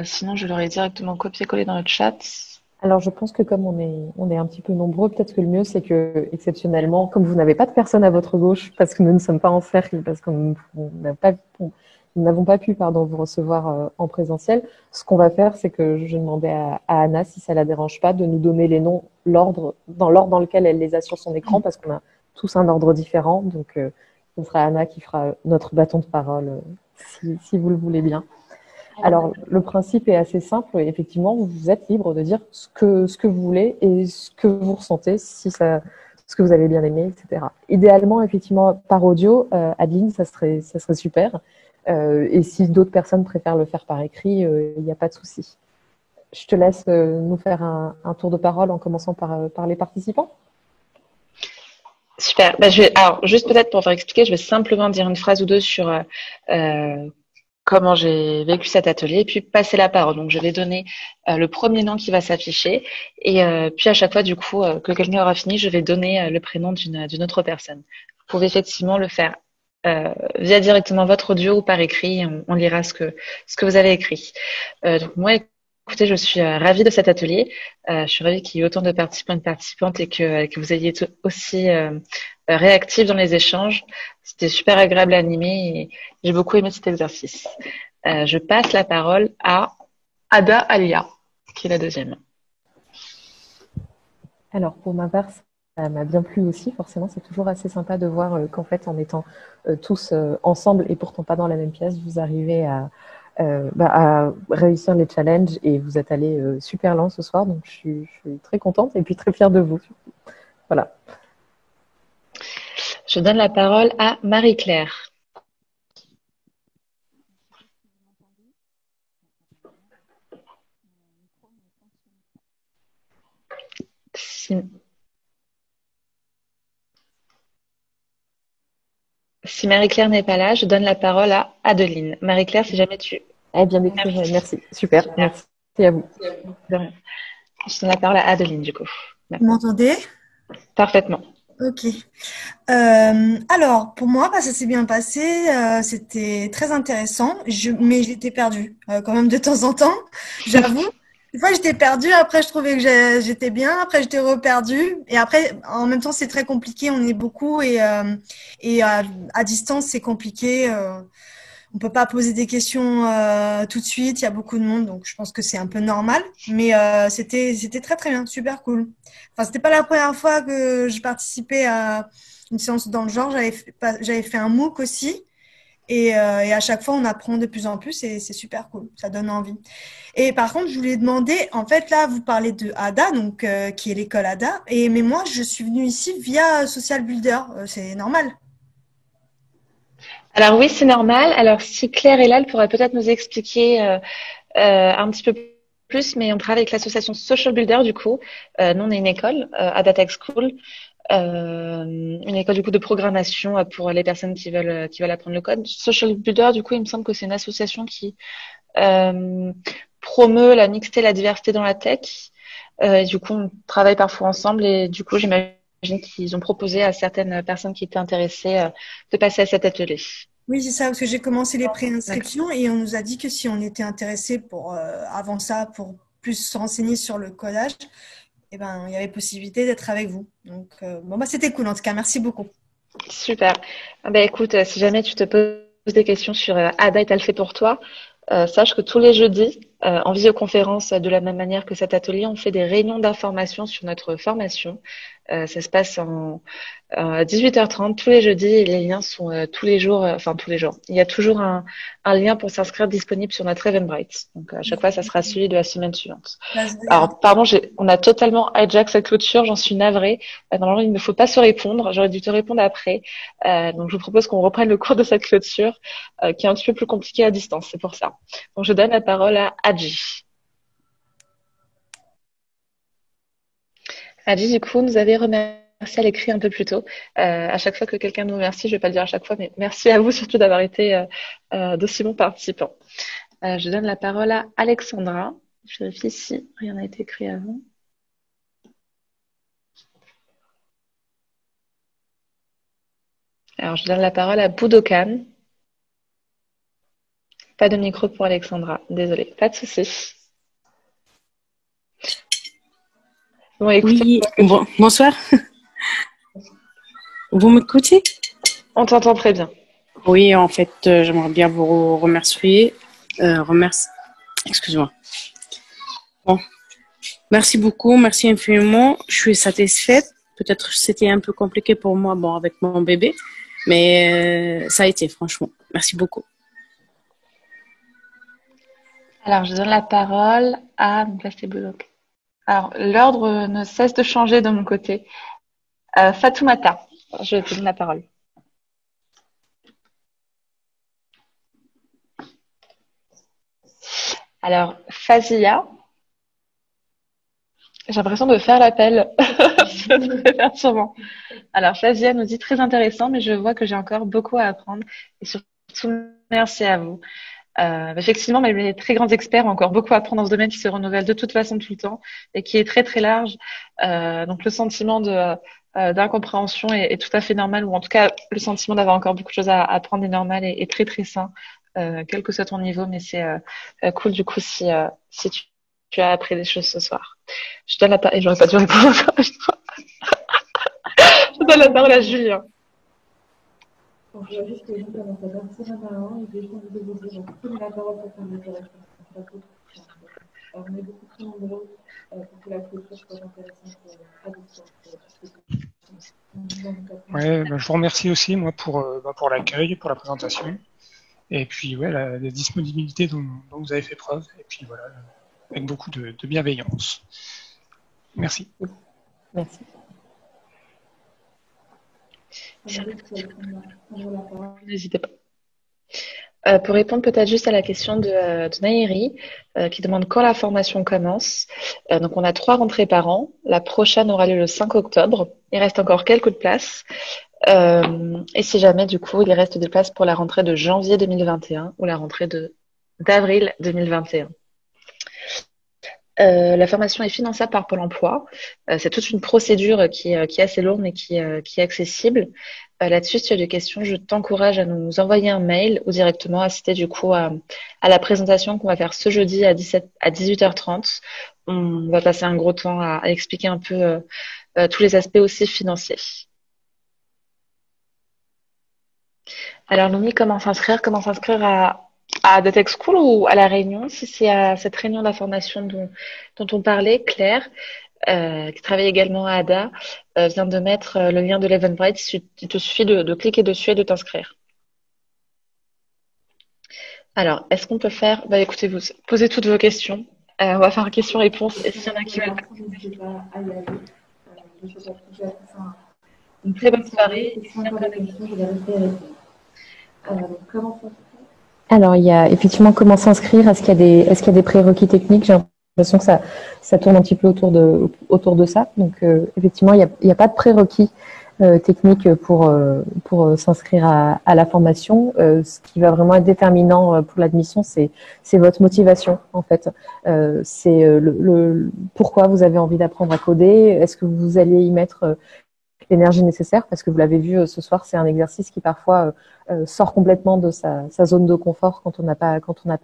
Sinon, je l'aurais directement copié-collé dans le chat. Alors, je pense que comme on est un petit peu nombreux, peut-être que le mieux, c'est que, exceptionnellement, comme vous n'avez pas de personne à votre gauche, parce que nous ne sommes pas en cercle, parce que nous n'avons pas pu vous recevoir en présentiel, ce qu'on va faire, c'est que je vais demander à Anna, si ça la dérange pas, de nous donner les noms, dans l'ordre dans lequel elle les a sur son écran, parce qu'on a tous un ordre différent. Donc, ce sera Anna qui fera notre bâton de parole, si vous le voulez bien. Alors, le principe est assez simple. Effectivement, vous êtes libre de dire ce que vous voulez et ce que vous ressentez, ce que vous avez bien aimé, etc. Idéalement, effectivement, par audio, Adeline, ça serait super. Et si d'autres personnes préfèrent le faire par écrit, il n'y a pas de souci. Je te laisse nous faire un tour de parole en commençant par les participants. Super. Alors, juste peut-être pour faire expliquer, je vais simplement dire une phrase ou deux sur comment j'ai vécu cet atelier, et puis passer la parole. Donc, je vais donner le premier nom qui va s'afficher, et puis à chaque fois, du coup, que quelqu'un aura fini, je vais donner le prénom d'une autre personne. Vous pouvez effectivement le faire via directement votre audio ou par écrit. On lira ce que vous avez écrit. Donc, moi, écoutez, je suis ravie de cet atelier. Je suis ravie qu'il y ait autant de participants et de participantes et que vous ayez été aussi réactifs dans les échanges. C'était super agréable à animer et j'ai beaucoup aimé cet exercice. Je passe la parole à Ada Alia, qui est la deuxième. Alors, pour ma part, ça m'a bien plu aussi. Forcément, c'est toujours assez sympa de voir qu'en fait, en étant tous ensemble et pourtant pas dans la même pièce, vous arrivez à réussir les challenges et vous êtes allé super loin ce soir. Donc, je suis très contente et puis très fière de vous. Voilà. Je donne la parole à Marie-Claire. Si Marie-Claire n'est pas là, je donne la parole à Adeline. Marie-Claire, si jamais tu... Eh bien, merci. Super. Merci à vous. Je donne la parole à Adeline, du coup. Vous m'entendez? Parfaitement. Ok. Alors, pour moi, ça s'est bien passé. C'était très intéressant, mais j'étais perdue quand même de temps en temps, j'avoue. Des fois, j'étais perdue. Après, je trouvais que j'étais bien. Après, j'étais reperdue. Et après, en même temps, c'est très compliqué. On est beaucoup et à distance, c'est compliqué. On peut pas poser des questions tout de suite. Il y a beaucoup de monde, donc je pense que c'est un peu normal. Mais c'était très très bien, super cool. Enfin, c'était pas la première fois que je participais à une séance dans le genre. J'avais fait un MOOC aussi. Et à chaque fois, on apprend de plus en plus et c'est super cool. Ça donne envie. Et par contre, je voulais demander, en fait, là, vous parlez de ADA, donc, qui est l'école ADA. Mais moi, je suis venue ici via Social Builder. C'est normal. Alors oui, c'est normal. Alors si Claire est là, elle pourrait peut-être nous expliquer un petit peu plus, mais on travaille avec l'association Social Builder du coup. Nous, on est une école, ADA Tech School, une école du coup de programmation pour les personnes qui veulent apprendre le code. Social Builder, du coup, il me semble que c'est une association qui euh, promeut la mixité et la diversité dans la tech. Et du coup, on travaille parfois ensemble et du coup, j'imagine qu'ils ont proposé à certaines personnes qui étaient intéressées de passer à cet atelier. Oui, c'est ça, parce que j'ai commencé les préinscriptions et on nous a dit que si on était intéressé pour, avant ça, pour plus se renseigner sur le codage, eh ben, il y avait possibilité d'être avec vous. Donc, bon, bah, c'était cool en tout cas. Merci beaucoup. Super. Ah bah, écoute, si jamais tu te poses des questions sur Ada est-elle fait pour toi, sache que tous les jeudis, en visioconférence, de la même manière que cet atelier, on fait des réunions d'information sur notre formation. Ça se passe à 18h30 tous les jeudis et les liens sont tous les jours, enfin tous les jours. Il y a toujours un lien pour s'inscrire disponible sur notre Eventbrite. Donc à chaque fois, ça sera suivi de la semaine suivante. Alors pardon, on a totalement hijack cette clôture, j'en suis navrée. Normalement, il ne faut pas se répondre. J'aurais dû te répondre après. Donc je vous propose qu'on reprenne le cours de cette clôture qui est un petit peu plus compliqué à distance. C'est pour ça. Donc je donne la parole à Adji. Adji, du coup, nous avait remercié à l'écrit un peu plus tôt. À chaque fois que quelqu'un nous remercie, je ne vais pas le dire à chaque fois, mais merci à vous surtout d'avoir été d'aussi bons participants. Je donne la parole à Alexandra. Je vérifie si rien n'a été écrit avant. Alors, je donne la parole à Boudokan. Pas de micro pour Alexandra. Désolée, pas de souci. Bon, écoutez, oui, bonsoir. Vous m'écoutez? On t'entend très bien. Oui, en fait, j'aimerais bien vous remercier. Excuse-moi. Bon. Merci beaucoup, merci infiniment. Je suis satisfaite. Peut-être que c'était un peu compliqué pour moi, bon, avec mon bébé, mais ça a été, franchement. Merci beaucoup. Alors, je donne la parole à... Alors, l'ordre ne cesse de changer de mon côté. Fatoumata, je te donne la parole. Alors, Fazia, j'ai l'impression de faire l'appel. C'est très perturbant. Alors, Fazia nous dit très intéressant, mais je vois que j'ai encore beaucoup à apprendre. Et surtout, merci à vous. Effectivement, mais les très grands experts ont encore beaucoup à apprendre dans ce domaine qui se renouvelle de toute façon tout le temps et qui est très très large. Donc, le sentiment d'incompréhension est tout à fait normal, ou en tout cas, le sentiment d'avoir encore beaucoup de choses à apprendre est normal et très très sain. Quel que soit ton niveau, mais c'est cool du coup si tu as appris des choses ce soir. Je donne la parole, et j'aurais pas dû répondre. Je donne la parole à Julien. Donc, je vois juste que les gens commencent à partir apparemment et que je pense de vous dire prenez la parole pour faire des corrections. On est beaucoup plus nombreux pour que la clôture soit intéressante à distance. Ouais, je vous remercie aussi moi pour l'accueil, pour la présentation. Et puis, ouais, la disponibilité dont vous avez fait preuve. Et puis, voilà, avec beaucoup de bienveillance. Merci. Merci. N'hésitez pas. Pour répondre peut-être juste à la question de Naïri, qui demande quand la formation commence. Donc, on a 3 rentrées par an. La prochaine aura lieu le 5 octobre. Il reste encore quelques places. Et si jamais, du coup, il reste des places pour la rentrée de janvier 2021 ou la rentrée d'avril 2021. La formation est finançable par Pôle emploi. C'est toute une procédure qui est assez lourde mais qui est accessible. Là-dessus, si tu as des questions, je t'encourage à nous envoyer un mail ou directement assister du coup à la présentation qu'on va faire ce jeudi à 18h30. On va passer un gros temps à expliquer un peu tous les aspects aussi financiers. Alors, Noumi, comment s'inscrire à The Tech School ou à la réunion? Si c'est à cette réunion d'information dont on parlait, Claire, qui travaille également à ADA, vient de mettre le lien de l'Eventbrite. Il te suffit de cliquer dessus et de t'inscrire. Alors, est-ce qu'on peut faire... Bah, écoutez, vous posez toutes vos questions. On va faire question-réponse. Et s'il y en a qui veulent... Une très bonne soirée. Et si on n'a pas la question, je vais rester avec vous. Comment ça se fait? Alors, il y a effectivement comment s'inscrire. Est-ce qu'il y a des prérequis techniques? J'ai l'impression que ça tourne un petit peu autour de ça. Donc, effectivement, il y a pas de prérequis techniques pour s'inscrire à la formation. Ce qui va vraiment être déterminant pour l'admission, c'est votre motivation, en fait. C'est pourquoi vous avez envie d'apprendre à coder. Est-ce que vous allez y mettre l'énergie nécessaire, parce que vous l'avez vu ce soir, c'est un exercice qui parfois sort complètement de sa zone de confort quand on n'a pas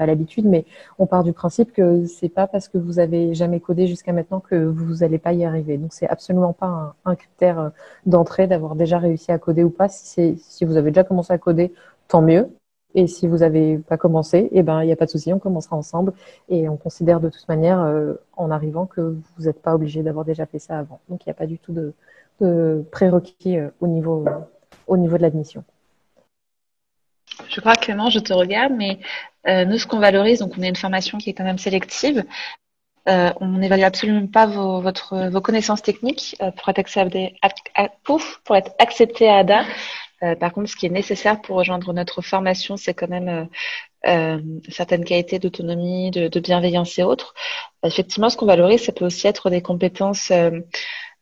l'habitude, mais on part du principe que c'est pas parce que vous avez jamais codé jusqu'à maintenant que vous n'allez pas y arriver. Donc c'est absolument pas un critère d'entrée d'avoir déjà réussi à coder ou pas. Si vous avez déjà commencé à coder, tant mieux. Et si vous n'avez pas commencé, eh ben il n'y a pas de souci, on commencera ensemble et on considère de toute manière en arrivant que vous n'êtes pas obligé d'avoir déjà fait ça avant. Donc il n'y a pas du tout de prérequis au niveau de l'admission. Je crois, Clément, je te regarde, mais nous, ce qu'on valorise, donc on a une formation qui est quand même sélective. On n'évalue absolument pas vos connaissances techniques pour être accepté à ADA. Par contre, ce qui est nécessaire pour rejoindre notre formation, c'est quand même certaines qualités d'autonomie, de bienveillance et autres. Effectivement, ce qu'on valorise, ça peut aussi être des compétences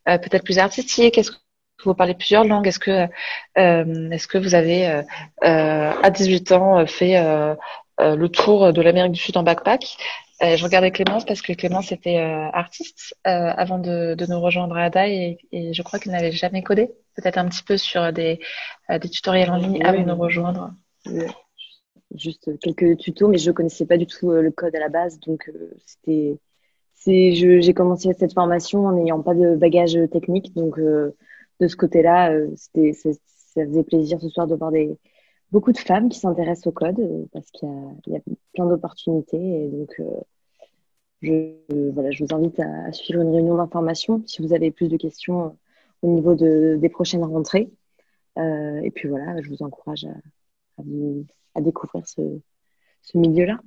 peut-être plus artistiques. Est-ce que vous parlez plusieurs langues? Est-ce que vous avez à 18 ans fait le tour de l'Amérique du Sud en backpack? Je regardais Clémence parce que Clémence était artiste avant de nous rejoindre à ADA et je crois qu'il n'avait jamais codé. Peut-être un petit peu sur des tutoriels en ligne avant de nous rejoindre. Juste quelques tutos, mais je connaissais pas du tout le code à la base, donc j'ai commencé cette formation en n'ayant pas de bagage technique, donc de ce côté-là, ça faisait plaisir ce soir de voir beaucoup de femmes qui s'intéressent au code parce qu'il y a plein d'opportunités et donc je vous invite à suivre une réunion d'information si vous avez plus de questions au niveau des prochaines rentrées. Et puis voilà, je vous encourage à découvrir ce milieu-là.